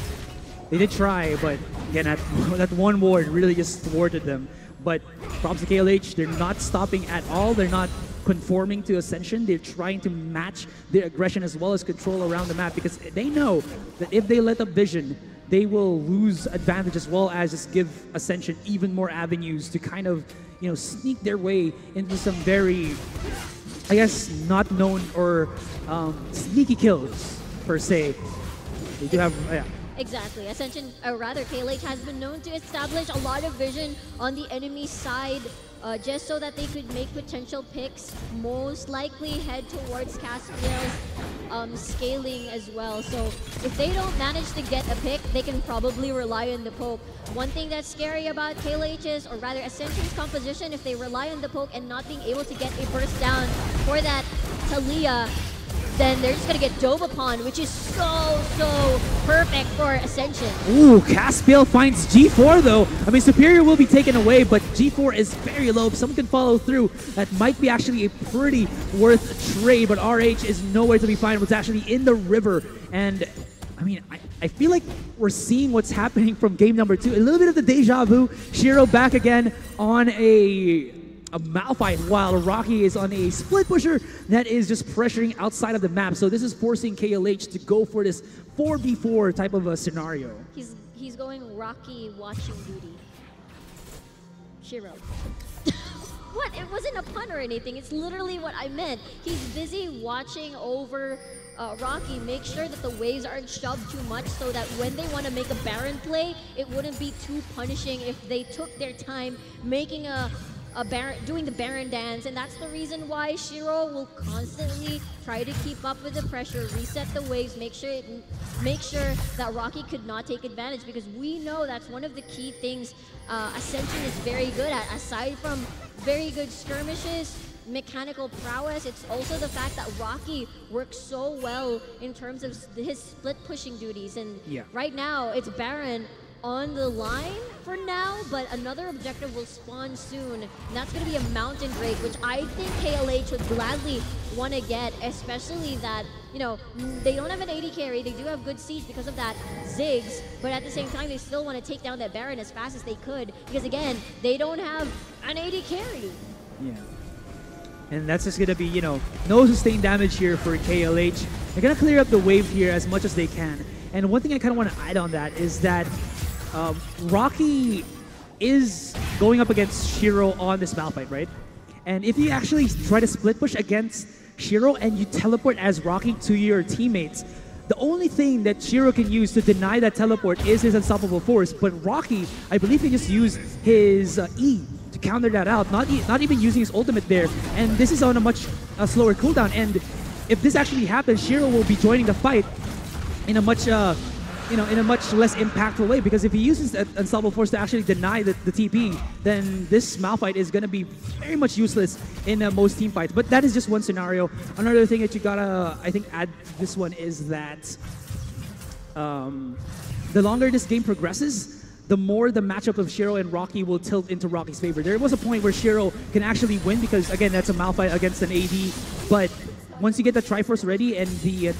S5: They did try, but again, that one ward really just thwarted them. But props to KLH, they're not stopping at all. They're not conforming to Ascension. They're trying to match their aggression as well as control around the map, because they know that if they let up vision, they will lose advantage, as well as just give Ascension even more avenues to kind of, you know, sneak their way into some very, I guess, not known or sneaky kills, per se. They do have, yeah.
S6: Exactly. Ascension, or rather KLH, has been known to establish a lot of vision on the enemy side, just so that they could make potential picks, most likely head towards Caspiel's scaling as well. So if they don't manage to get a pick, they can probably rely on the poke. One thing that's scary about KLH's, or rather Ascension's composition, if they rely on the poke and not being able to get a burst down for that Talia, then they're just gonna get dove upon, which is so perfect for Ascension.
S5: Ooh, Caspiel finds G4 though. I mean, Superior will be taken away, but G4 is very low. If someone can follow through, that might be actually a pretty worth trade, but RH is nowhere to be found. It's actually in the river, and I mean, I feel like we're seeing what's happening from game number 2. A little bit of the deja vu. Shiro back again on a Malphite, while Rocky is on a split pusher that is just pressuring outside of the map. So this is forcing KLH to go for this 4v4 type of a scenario.
S6: He's going Rocky watching duty. Shiro. What? It wasn't a pun or anything. It's literally what I meant. He's busy watching over Rocky, make sure that the waves aren't shoved too much, so that when they want to make a Baron play, it wouldn't be too punishing if they took their time making doing the Baron dance. And that's the reason why Shiro will constantly try to keep up with the pressure, reset the waves, make sure that Rocky could not take advantage, because we know that's one of the key things Ascension is very good at. Aside from very good skirmishes, mechanical prowess, it's also the fact that Rocky works so well in terms of his split pushing duties. And right now it's Baron on the line for now, but another objective will spawn soon, and that's going to be a Mountain Drake, which I think KLH would gladly want to get, especially that, you know, they don't have an AD carry. They do have good siege because of that Ziggs, but at the same time, they still want to take down that Baron as fast as they could, because again, they don't have an AD carry.
S5: Yeah. And that's just going to be, you know, no sustained damage here for KLH. They're going to clear up the wave here as much as they can. And one thing I kind of want to add on that is that Rocky is going up against Shiro on this Malphite, right? And if you actually try to split push against Shiro and you teleport as Rocky to your teammates, the only thing that Shiro can use to deny that teleport is his unstoppable force, but Rocky, I believe, can just use his E to counter that out, not even using his ultimate there, and this is on a much slower cooldown, and if this actually happens, Shiro will be joining the fight in a much in a much less impactful way, because if he uses unstoppable force to actually deny the TP, then this Malphite is going to be very much useless in most team fights. But that is just one scenario. Another thing that you gotta, I think, add this one is that the longer this game progresses, the more the matchup of Shiro and Rocky will tilt into Rocky's favor. There was a point where Shiro can actually win because, again, that's a Malphite against an AD, but once you get the Triforce ready and the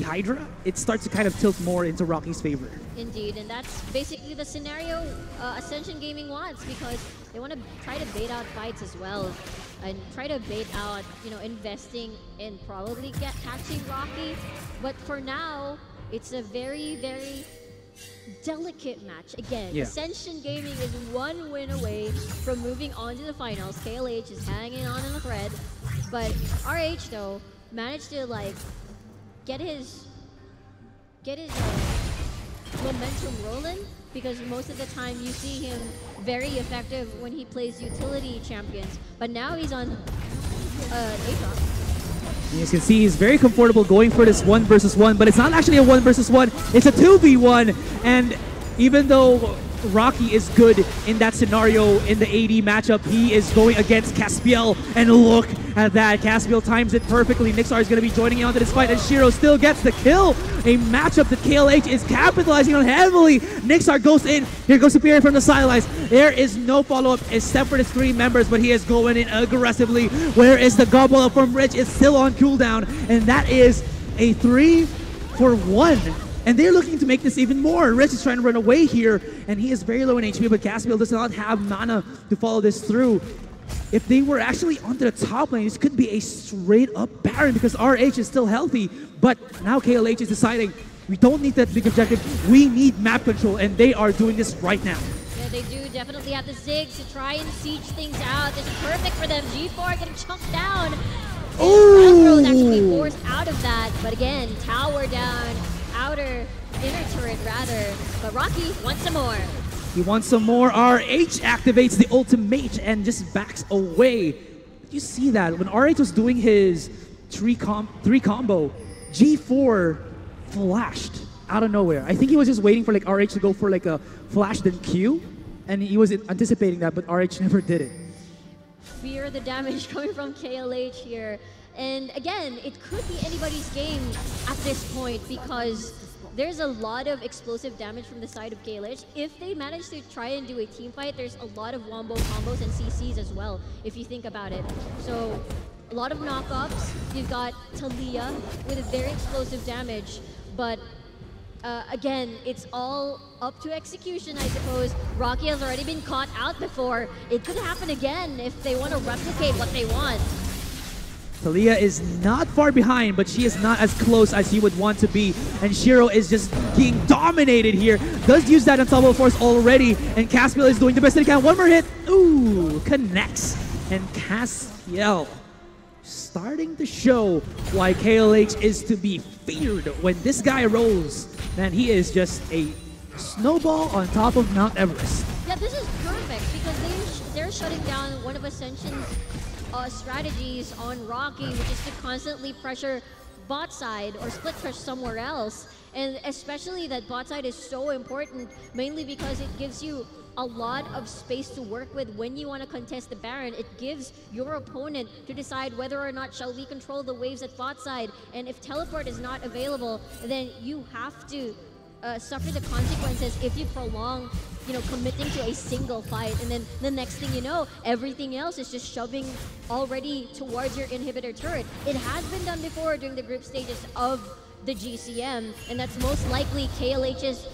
S5: Hydra, it starts to kind of tilt more into Rocky's favor.
S6: Indeed, and that's basically the scenario Ascension Gaming wants, because they want to try to bait out fights as well, and try to bait out, investing in probably catching Rocky. But for now, it's a very, very delicate match. Again, Ascension Gaming is one win away from moving on to the finals. KLH is hanging on in the thread, but RH though managed to get his momentum rolling, because most of the time you see him very effective when he plays utility champions, but now he's on Aatrox.
S5: As you can see, he's very comfortable going for this 1 versus 1, but it's not actually a 1 versus 1, it's a 2v1, and even though Rocky is good in that scenario in the AD matchup, he is going against Caspiel, and look at that. Caspiel times it perfectly. Nixar is going to be joining in onto this fight, and Shiro still gets the kill. A matchup that KLH is capitalizing on heavily. Nixar goes in. Here goes Superior from the sidelines. There is no follow-up except for the 3 members, but he is going in aggressively. Where is the gobble up from Rich? It's still on cooldown, and that is a 3 for 1. And they're looking to make this even more. Rich is trying to run away here, and he is very low in HP, but Caspiel does not have mana to follow this through. If they were actually onto the top lane, this could be a straight-up Baron, because RH is still healthy. But now KLH is deciding, we don't need that big objective, we need map control, and they are doing this right now.
S6: Yeah, they do definitely have the Ziggs to try and siege things out. This is perfect for them. G4 getting chunked down. Velcro is actually forced out of that, but again, tower down. Inner turret rather, but Rocky wants some more.
S5: He wants some more. RH activates the ultimate and just backs away. Did you see that? When RH was doing his 3 combo, G4 flashed out of nowhere. I think he was just waiting for RH to go for a flash then Q, and he was anticipating that, but RH never did it.
S6: Fear the damage coming from KLH here. And again, it could be anybody's game at this point, because there's a lot of explosive damage from the side of KLH. If they manage to try and do a team fight, there's a lot of wombo combos and CCs as well, if you think about it. So a lot of knockups. You've got Talia with a very explosive damage, but again, it's all up to execution, I suppose. Rocky has already been caught out before. It could happen again if they want to replicate what they want.
S5: Talia is not far behind, but she is not as close as he would want to be. And Shiro is just being dominated here. Does use that unstoppable force already. And Caspiel is doing the best that he can. One more hit. Ooh, connects. And Caspiel starting to show why KLH is to be feared. When this guy rolls, man, he is just a snowball on top of Mount Everest.
S6: Yeah, this is perfect, because they're shutting down one of Ascension's strategies on Rocky, which is to constantly pressure bot side or split push somewhere else. And especially that bot side is so important, mainly because it gives you a lot of space to work with when you want to contest the Baron. It gives your opponent to decide whether or not shall we control the waves at bot side. And if teleport is not available, then you have to suffer the consequences if you prolong, committing to a single fight. And then the next thing you know, everything else is just shoving already towards your inhibitor turret. It has been done before during the group stages of the GCM, and that's most likely KLH's,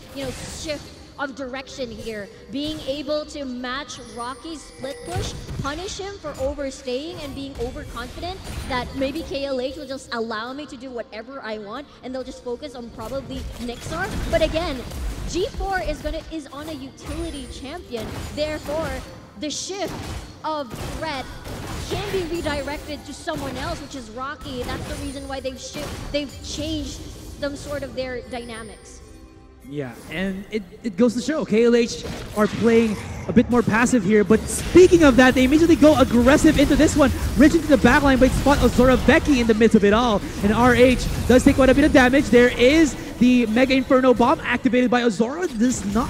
S6: shift of direction here. Being able to match Rocky's split push, punish him for overstaying and being overconfident that maybe KLH will just allow me to do whatever I want, and they'll just focus on probably Nixar. But again, G4 is on a utility champion, therefore the shift of threat can be redirected to someone else, which is Rocky. That's the reason why they've changed them sort of their dynamics.
S5: Yeah, and it goes to show KLH are playing a bit more passive here. But speaking of that, they immediately go aggressive into this one, rich into the backline, but spot Azora Becky in the midst of it all. And RH does take quite a bit of damage. There is the Mega Inferno Bomb activated by Azora. Does not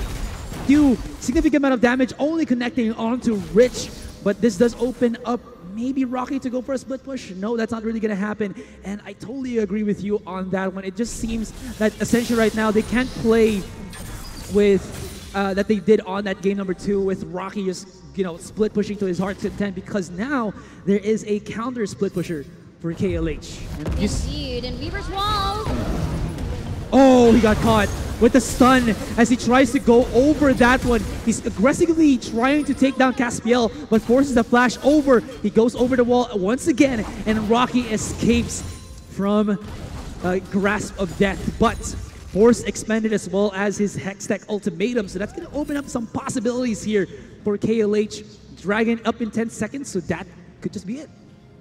S5: do significant amount of damage, only connecting onto Rich. But this does open up maybe Rocky to go for a split push. No, that's not really going to happen. And I totally agree with you on that one. It just seems that Ascension right now, they can't play with that they did on that game number 2 with Rocky just, split pushing to his heart's content, because now there is a counter split pusher for KLH. And
S6: Indeed, and Weaver's Wall.
S5: Oh, he got caught with the stun as he tries to go over that one. He's aggressively trying to take down Caspiel, but forces the flash over. He goes over the wall once again, and Rocky escapes from grasp of death. But Force expended as well as his Hextech ultimatum, so that's going to open up some possibilities here for KLH. Dragon up in 10 seconds, so that could just be it.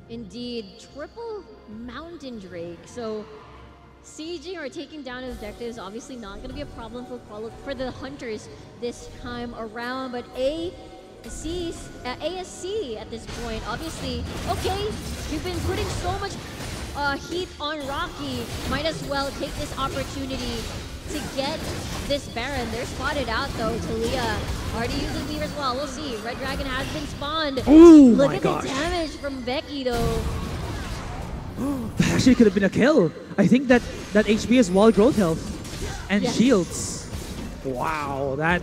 S6: Indeed, triple Mountain Drake. So sieging or taking down objectives obviously not going to be a problem for the Hunters this time around, but ASC at this point, obviously, okay, you've been putting so much heat on Rocky, might as well take this opportunity to get this Baron. They're spotted out though. Talia already using Weaver's Wall. We'll see. Red Dragon has been spawned.
S5: Oh
S6: Look
S5: my
S6: at
S5: gosh.
S6: the damage from Becky though.
S5: That actually could have been a kill. I think that HP is wall growth health and
S6: Yes.
S5: shields. Wow, that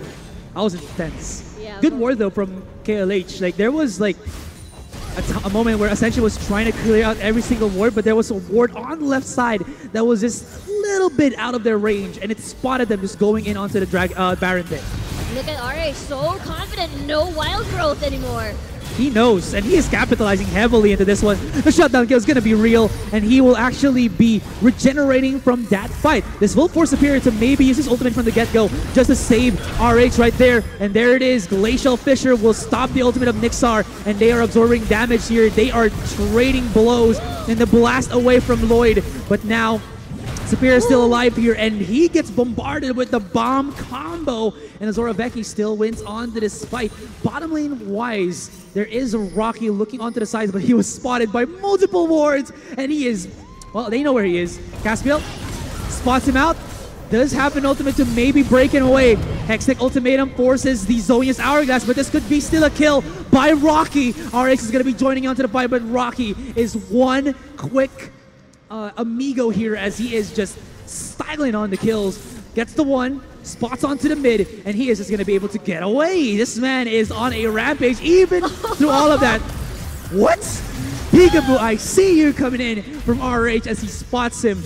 S5: was intense.
S6: Yeah,
S5: Good
S6: but-
S5: ward though from KLH. Like there was like a moment where Ascension was trying to clear out every single ward, but there was a ward on the left side that was just a little bit out of their range, and it spotted them just going in onto the Baron pit.
S6: Look at RH, so confident, no wild growth anymore.
S5: He knows, and he is capitalizing heavily into this one. The shutdown kill is going to be real, and he will actually be regenerating from that fight. This will force Superior to maybe use his ultimate from the get-go just to save RH right there. And there it is. Glacial Fissure will stop the ultimate of Nixar, and they are absorbing damage here. They are trading blows in the blast away from Lloyd. But now, Superior is still alive here, and he gets bombarded with the bomb combo, and Azora Becky still wins onto this fight. Bottom lane wise, there is a Rocky looking onto the sides, but he was spotted by multiple wards, and he is, well, they know where he is. Caspiel spots him out, does have an ultimate to maybe break him away. Hextech ultimatum forces the Zonia's Hourglass, but this could be still a kill by Rocky. RX is going to be joining onto the fight, but Rocky is one quick amigo here as he is just styling on the kills. Gets the one, spots onto the mid, and he is just going to be able to get away. This man is on a rampage even through all of that. What? Peekaboo, I see you coming in from RH as he spots him.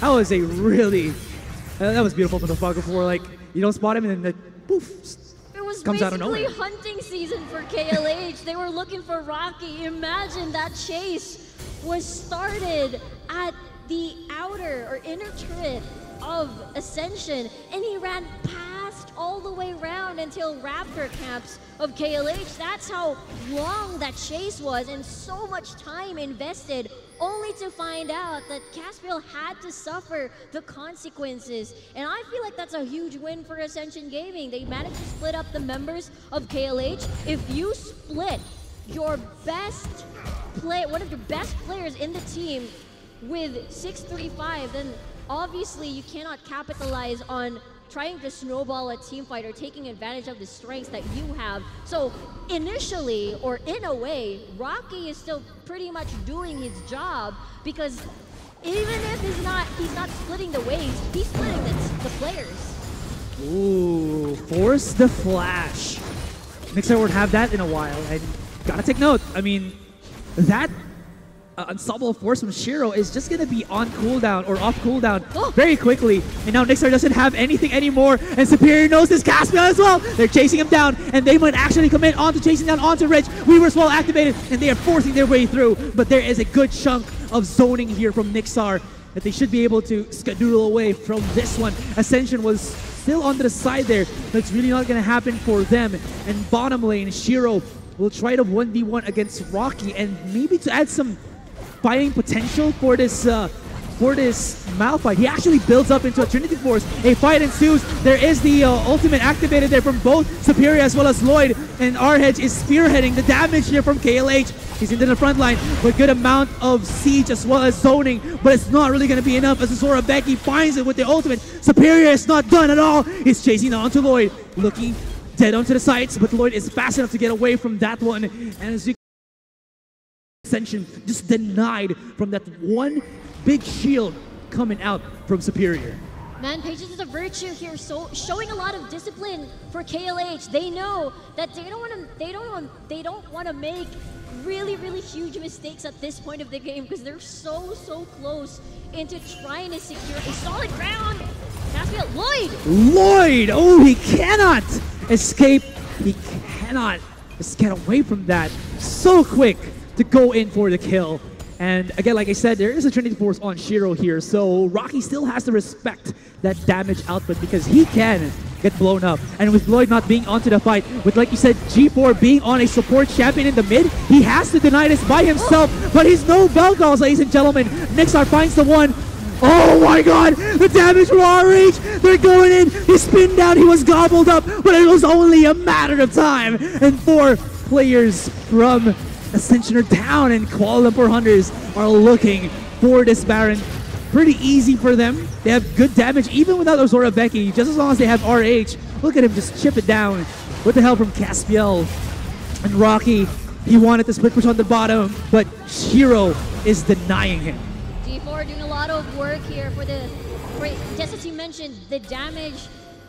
S5: That was a really, that was beautiful from the Fog of War. Like, you don't spot him and then the poof,
S6: It was
S5: comes out of
S6: basically
S5: nowhere.
S6: hunting season for KLH. They were looking for Rocky. Imagine that chase was started at the outer or inner turret of Ascension, and he ran past all the way around until Raptor camps of KLH. That's how long that chase was, and so much time invested, only to find out that Caspiel had to suffer the consequences. And I feel like that's a huge win for Ascension Gaming. They managed to split up the members of KLH. If you split your best one of your best players in the team with 635, then obviously you cannot capitalize on trying to snowball a team fight or taking advantage of the strengths that you have. So initially, or in a way, Rocky is still pretty much doing his job, because even if he's not splitting the waves, he's splitting the players.
S5: Ooh, force the flash. Mixer won't have that in a while, and gotta take note. I mean, that unstoppable force from Shiro is just gonna be on cooldown or off cooldown very quickly. And now Nixar doesn't have anything anymore, and Superior knows this Caspian as well. They're chasing him down, and they might actually commit onto chasing down onto Rich. Weaver's Wall activated, and they are forcing their way through. But there is a good chunk of zoning here from Nixar that they should be able to skedoodle away from this one. Ascension was still onto the side there. That's really not gonna happen for them. And bottom lane, Shiro will try to 1v1 against Rocky, and maybe to add some fighting potential for this Malphite. He actually builds up into a Trinity Force. A fight ensues. There is the ultimate activated there from both Superior as well as Lloyd, and Arhedge is spearheading the damage here from KLH. He's into the front line with good amount of siege as well as zoning, but it's not really going to be enough as Azora Becky finds it with the ultimate. Superior is not done at all. He's chasing on to Lloyd, looking dead onto the sides, but Lloyd is fast enough to get away from that one. And as you Ascension just denied from that one big shield coming out from Superior.
S6: Man, patience is a virtue here, so showing a lot of discipline for KLH. They know that they don't want to make really huge mistakes at this point of the game because they're so close into trying to secure a solid ground. Caspiel,
S5: Lloyd! Oh, he cannot escape. He cannot just get away from that. So quick to go in for the kill. And again, like I said, there is a Trinity Force on Shiro here, so Rocky still has to respect that damage output because he can get blown up. And with Lloyd not being onto the fight, with, like you said, G4 being on a support champion in the mid, he has to deny this by himself, but he's no Belgals, ladies and gentlemen. Nixar finds the one. Oh my god, the damage from RH! They're going in, he spinned down, he was gobbled up, but it was only a matter of time. And 4 players from Ascension are down, and Kuala Lumpur Hunters are looking for this Baron. Pretty easy for them. They have good damage even without Azora Becky, just as long as they have RH. Look at him just chip it down with the help from Caspiel. And Rocky, he wanted to split push on the bottom, but Shiro is denying him.
S6: G4 doing a lot of work here for just as you mentioned, the damage,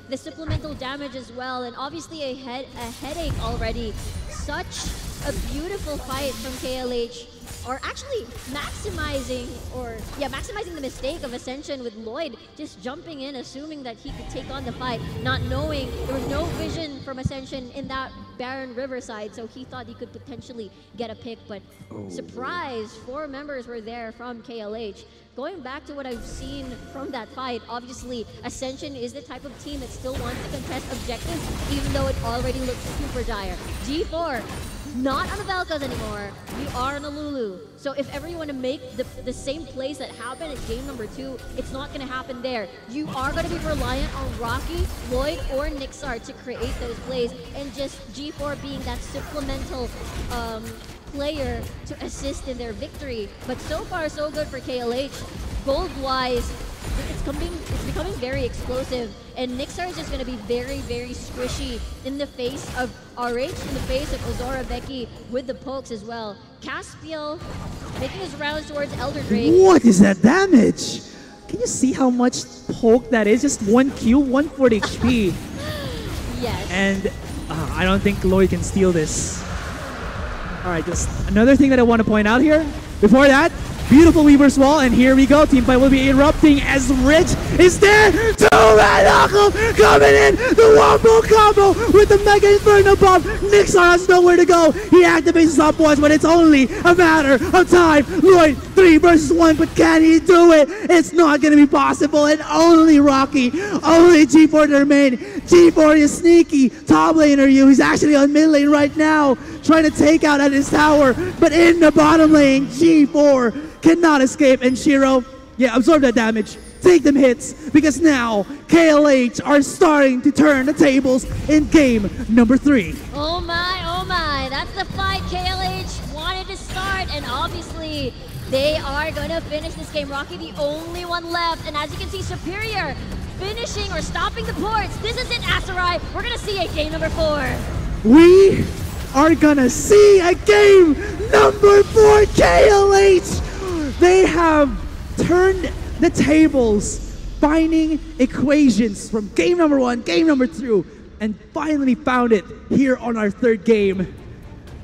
S6: the supplemental damage as well, and obviously a headache already. Such a beautiful fight from KLH, or actually maximizing the mistake of Ascension with Lloyd just jumping in, assuming that he could take on the fight, not knowing there was no vision from Ascension in that barren riverside, so he thought he could potentially get a pick, but surprise, 4 members were there from KLH. Going back to what I've seen from that fight, obviously Ascension is the type of team that still wants to contest objectives, even though it already looks super dire. G4, not on the Velkas anymore. You are on a Lulu. So if ever you want to make the same plays that happened at game number 2, it's not going to happen there. You are going to be reliant on Rocky, Lloyd, or Nixar to create those plays, and just G4 being that supplemental player to assist in their victory. But so far, so good for KLH. Gold-wise, it's becoming very explosive, and Nixar is just going to be very squishy in the face of RH, in the face of Azora Becky with the pokes as well. Caspiel making his rounds towards Elder Drake.
S5: What is that damage? Can you see how much poke that is? Just 1 Q, 140 HP.
S6: Yes.
S5: And I don't think Lloyd can steal this. All right, just another thing that I want to point out here. Before that, beautiful Weaver's Wall, and here we go. Teamfight will be erupting as Rich is there. 2-man knuckle coming in. The Wombo combo with the Mega Inferno Bomb. Nixar has nowhere to go. He activates his stopwatch, but it's only a matter of time. Lloyd, 3 versus 1, but can he do it? It's not going to be possible, and only Rocky, only G4 to remain. G4 is sneaky. Top laner you. He's actually on mid lane right now, trying to take out at his tower, but in the bottom lane, G4 cannot escape, and Shiro, absorb that damage, take them hits, because now KLH are starting to turn the tables in game number 3.
S6: Oh my, that's the fight KLH wanted to start, and obviously they are gonna finish this game. Rocky the only one left, and as you can see, Superior finishing or stopping the ports. This is it, Asarai. We're gonna see a game number 4.
S5: We are gonna see a game number 4, KLH. They have turned the tables, finding equations from game number 1, game number 2, and finally found it here on our 3rd game.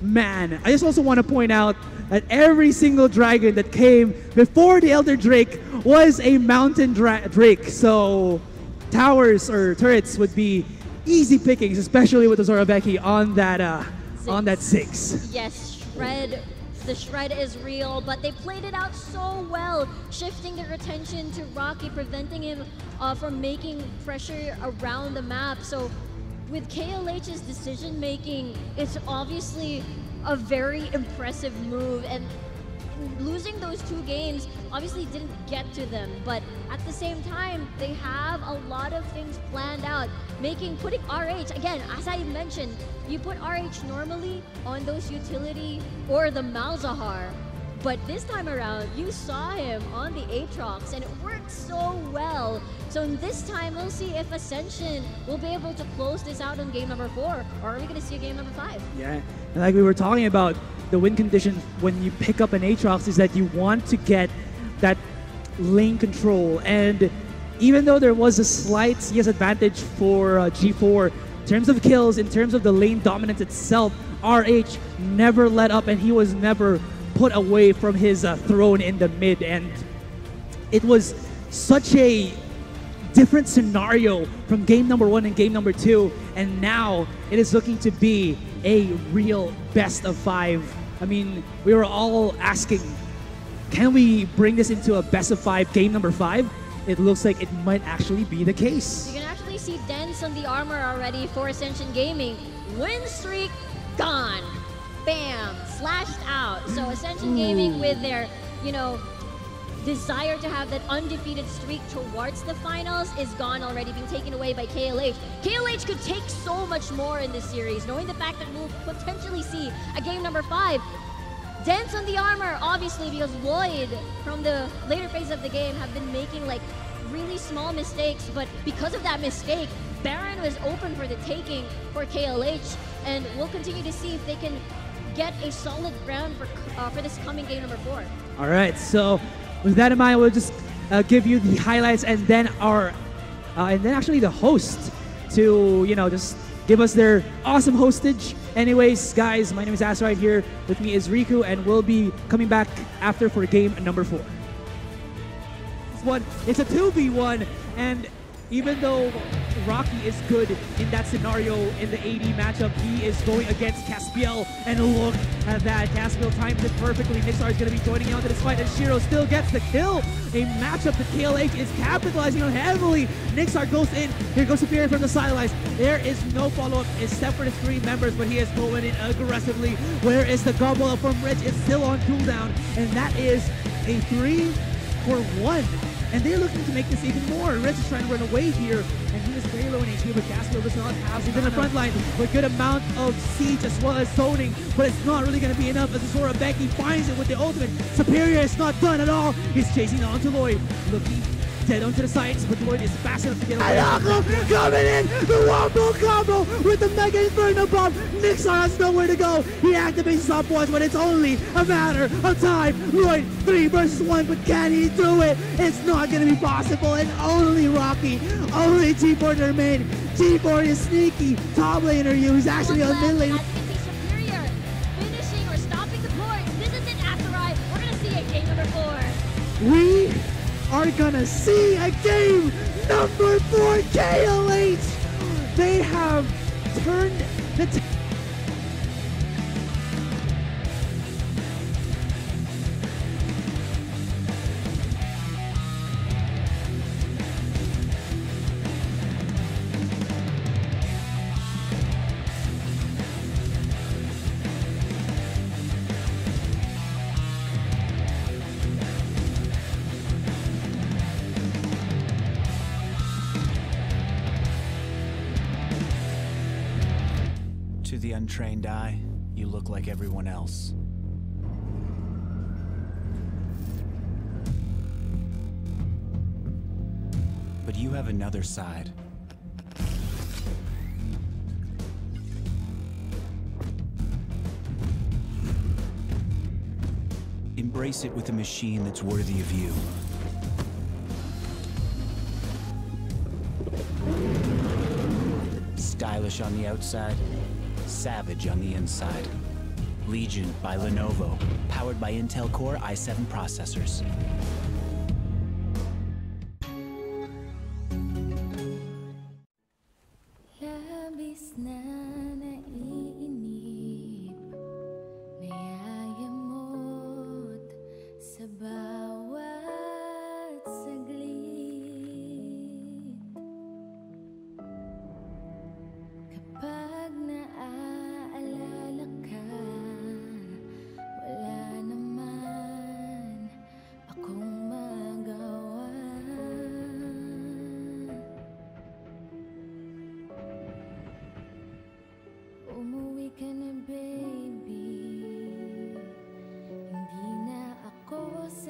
S5: Man, I just also want to point out that every single dragon that came before the Elder Drake was a mountain drake, so towers or turrets would be easy pickings, especially with Azora Becky on that 6.
S6: Yes, the shred is real, but they played it out so well, shifting their attention to Rocky, preventing him from making pressure around the map. So with KLH's decision making, it's obviously a very impressive move, and losing those 2 games obviously didn't get to them, but at the same time, they have a lot of things planned out, putting RH, again, as I mentioned, you put RH normally on those utility or the Malzahar, but this time around, you saw him on the Aatrox, and it worked so well. So this time, we'll see if Ascension will be able to close this out on game number 4, or are we going to see a game number 5?
S5: Yeah, and like we were talking about, the win condition when you pick up an Aatrox is that you want to get that lane control. And even though there was a slight CS advantage for G4, in terms of kills, in terms of the lane dominance itself, RH never let up, and he was never put away from his throne in the mid. And it was such a different scenario from game number 1 and game number 2, and now it is looking to be a real best of 5. I mean, we were all asking, can we bring this into a best of 5 game number 5? It looks like it might actually be the case.
S6: You can actually see dents on the armor already for Ascension Gaming. Win streak gone. Bam, slashed out. So Ascension Gaming, with their, desire to have that undefeated streak towards the finals, is gone already, being taken away by KLH. KLH could take so much more in this series, knowing the fact that we'll potentially see a game number 5. Dents on the armor, obviously, because Lloyd, from the later phase of the game, have been making really small mistakes, but because of that mistake, Baron was open for the taking for KLH, and we'll continue to see if they can get a solid ground for this coming game number 4.
S5: All right, so with that in mind, we'll just give you the highlights, and then actually the host to just give us their awesome hostage. Anyways, guys, my name is Asa right here. With me is Riku, and we'll be coming back after for game number 4. It's a 2v1, and even though Rocky is good in that scenario in the AD matchup, he is going against Caspiel, and look at that. Caspiel times it perfectly. Nixar is going to be joining onto this fight, and Shiro still gets the kill. A matchup that KLH is capitalizing on heavily. Nixar goes in. Here goes Superior from the sidelines. There is no follow-up except for the 3 members, but he is going in aggressively. Where is the gobble up from Rich? It's still on cooldown, and that is a 3-for-1. And they're looking to make this even more. Rich is trying to run away here, and he is very low in HP, but Caspiel does not have. He's in the front line with a good amount of siege as well as zoning, but it's not really going to be enough as Zora Becky finds it with the ultimate. Superior is not done at all. He's chasing on to Lloyd, looking dead onto the sides, but Lloyd is fast enough to get away. Alako coming in, the wombo combo with the Mega Inferno Bomb. Nixar has nowhere to go. He activates stopwatch, but it's only a matter of time. Lloyd, 3 versus 1, but can he do it? It's not going to be possible, and only Rocky, only G4 to remain. G4 is sneaky. Top laner you, he's actually on mid lane.
S6: Superior, finishing or stopping the points. This is an Asteroid. We're going to see a game number 4.
S5: We are gonna see a game number 4 KLH. They have turned the
S7: To the untrained eye, you look like everyone else. But you have another side. Embrace it with a machine that's worthy of you. Stylish on the outside, savage on the inside. Legion by Lenovo, powered by Intel Core i7 processors.
S8: Labis na naiinip, nayayamot sa bawat saglit.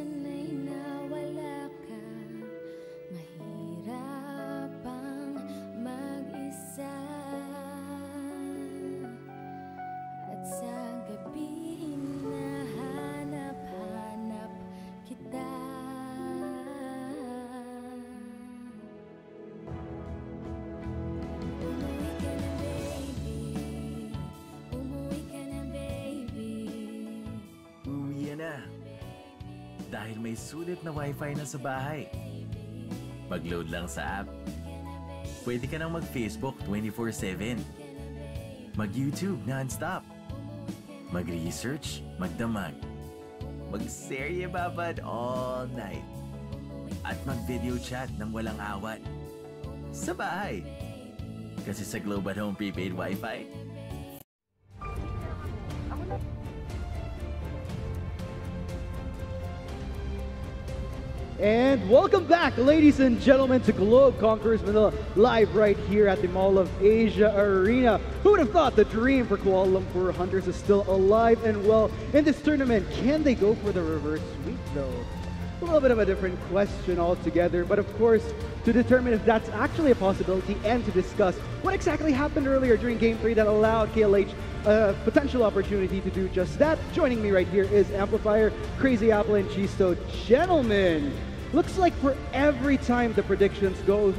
S8: sana'y nawala ka. Mahirap ang mag-isa. At sa gabi hinahanap-hanap kita. Umuwi ka na, baby. Umuwi ka na, baby.
S9: Uuwi na. Dahil may sulit na wifi na sa bahay. Mag-load lang sa app. Pwede ka nang mag-Facebook 24/7. Mag-YouTube non-stop. Mag-research, magdamag. Mag-serye babad all night. At mag-video chat nang walang awat. Sa bahay. Kasi sa Globe at Home prepaid wifi,
S1: And welcome back, ladies and gentlemen, to Globe Conquerors Manila, live right here at the Mall of Asia Arena. Who would have thought the dream for Kuala Lumpur Hunters is still alive and well in this tournament? Can they go for the reverse sweep, though? A little bit of a different question altogether, but of course, to determine if that's actually a possibility and to discuss what exactly happened earlier during Game 3 that allowed KLH a potential opportunity to do just that. Joining me right here is Amplifier, Crazy Apple, and Chisto. Gentlemen, looks like for every time the predictions go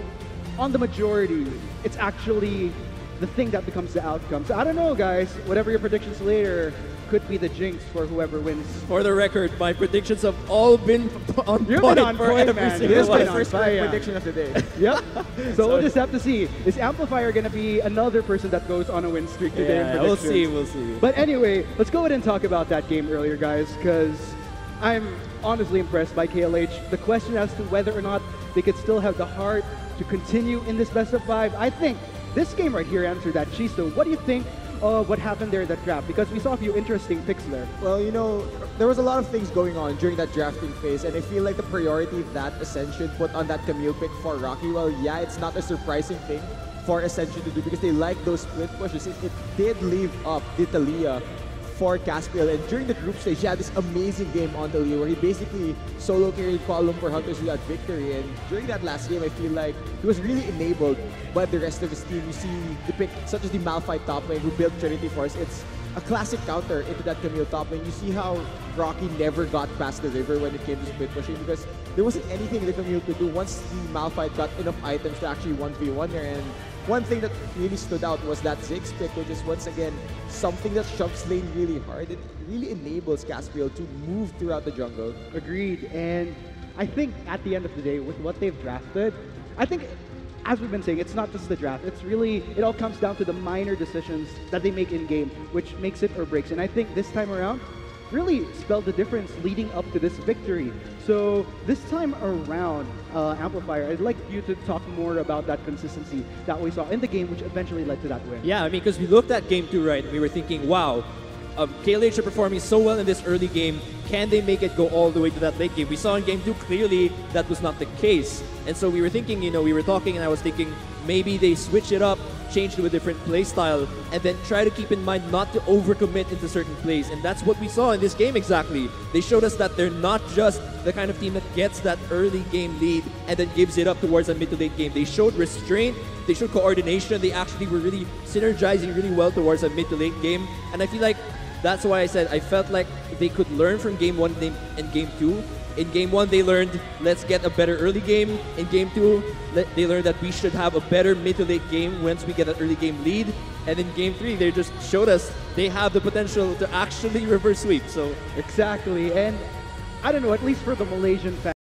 S1: on the majority, it's actually the thing that becomes the outcome. So I don't know, guys, whatever your predictions later could be the jinx for whoever wins.
S2: For the record, my predictions have all been on
S1: You've
S2: point
S1: been on
S2: for
S1: point,
S2: every
S1: man.
S2: single
S1: You've
S2: one.
S1: been on
S4: First
S1: fire.
S4: prediction of the day.
S1: Yep. So we'll just have to see. Is Amplifier going to be another person that goes on a win streak today in
S2: Yeah, we'll
S1: predictions?
S2: see, we'll see.
S1: But anyway, let's go ahead and talk about that game earlier, guys, because I'm honestly impressed by KLH. The question as to whether or not they could still have the heart to continue in this best of 5, I think this game right here answered that. Chisto, what do you think of what happened there in that draft? Because we saw a few interesting picks there.
S4: Well, you know, there was a lot of things going on during that drafting phase, and I feel like the priority that Ascension put on that Camille pick for Rocky, well, yeah, it's not a surprising thing for Ascension to do because they like those split pushes. It did leave up D'Italia for Caspiel, and during the group stage, he had this amazing game on D'Italia where he basically solo carried Kuala Lumpur Hunters to that victory, and during that last game, I feel like he was really enabled by the rest of his team. You see the pick such as the Malphite top lane who built Trinity Force. It's a classic counter into that Camille top lane. You see how Rocky never got past the river when it came to split pushing because there wasn't anything that Camille could do once the Malphite got enough items to actually 1v1 there. And one thing that really stood out was that Ziggs pick, which is once again something that shoves lane really hard. It really enables Caspiel to move throughout the jungle.
S1: Agreed. And I think at the end of the day, with what they've drafted, I think, as we've been saying, it's not just the draft. It's really, it all comes down to the minor decisions that they make in game, which makes it or breaks. And I think this time around, really spelled the difference leading up to this victory. So this time around, Amplifier, I'd like you to talk more about that consistency that we saw in the game, which eventually led to that win.
S2: Yeah, I mean, because we looked at Game 2, right, and we were thinking, wow, KLH are performing so well in this early game. Can they make it go all the way to that late game? We saw in Game 2, clearly, that was not the case. And so we were thinking, you know, we were talking and I was thinking, maybe they switch it up, change to a different play style, and then try to keep in mind not to overcommit into certain plays. And that's what we saw in this game exactly. They showed us that they're not just the kind of team that gets that early game lead and then gives it up towards a mid to late game. They showed restraint, they showed coordination, they actually were really synergizing really well towards a mid to late game. And I feel like that's why I said I felt like they could learn from Game 1 and Game 2. In Game 1, they learned, let's get a better early game. In Game 2, they learned that we should have a better mid to late game once we get an early game lead. And in Game 3, they just showed us they have the potential to actually reverse sweep. So
S1: Exactly. And I don't know, at least for the Malaysian fans,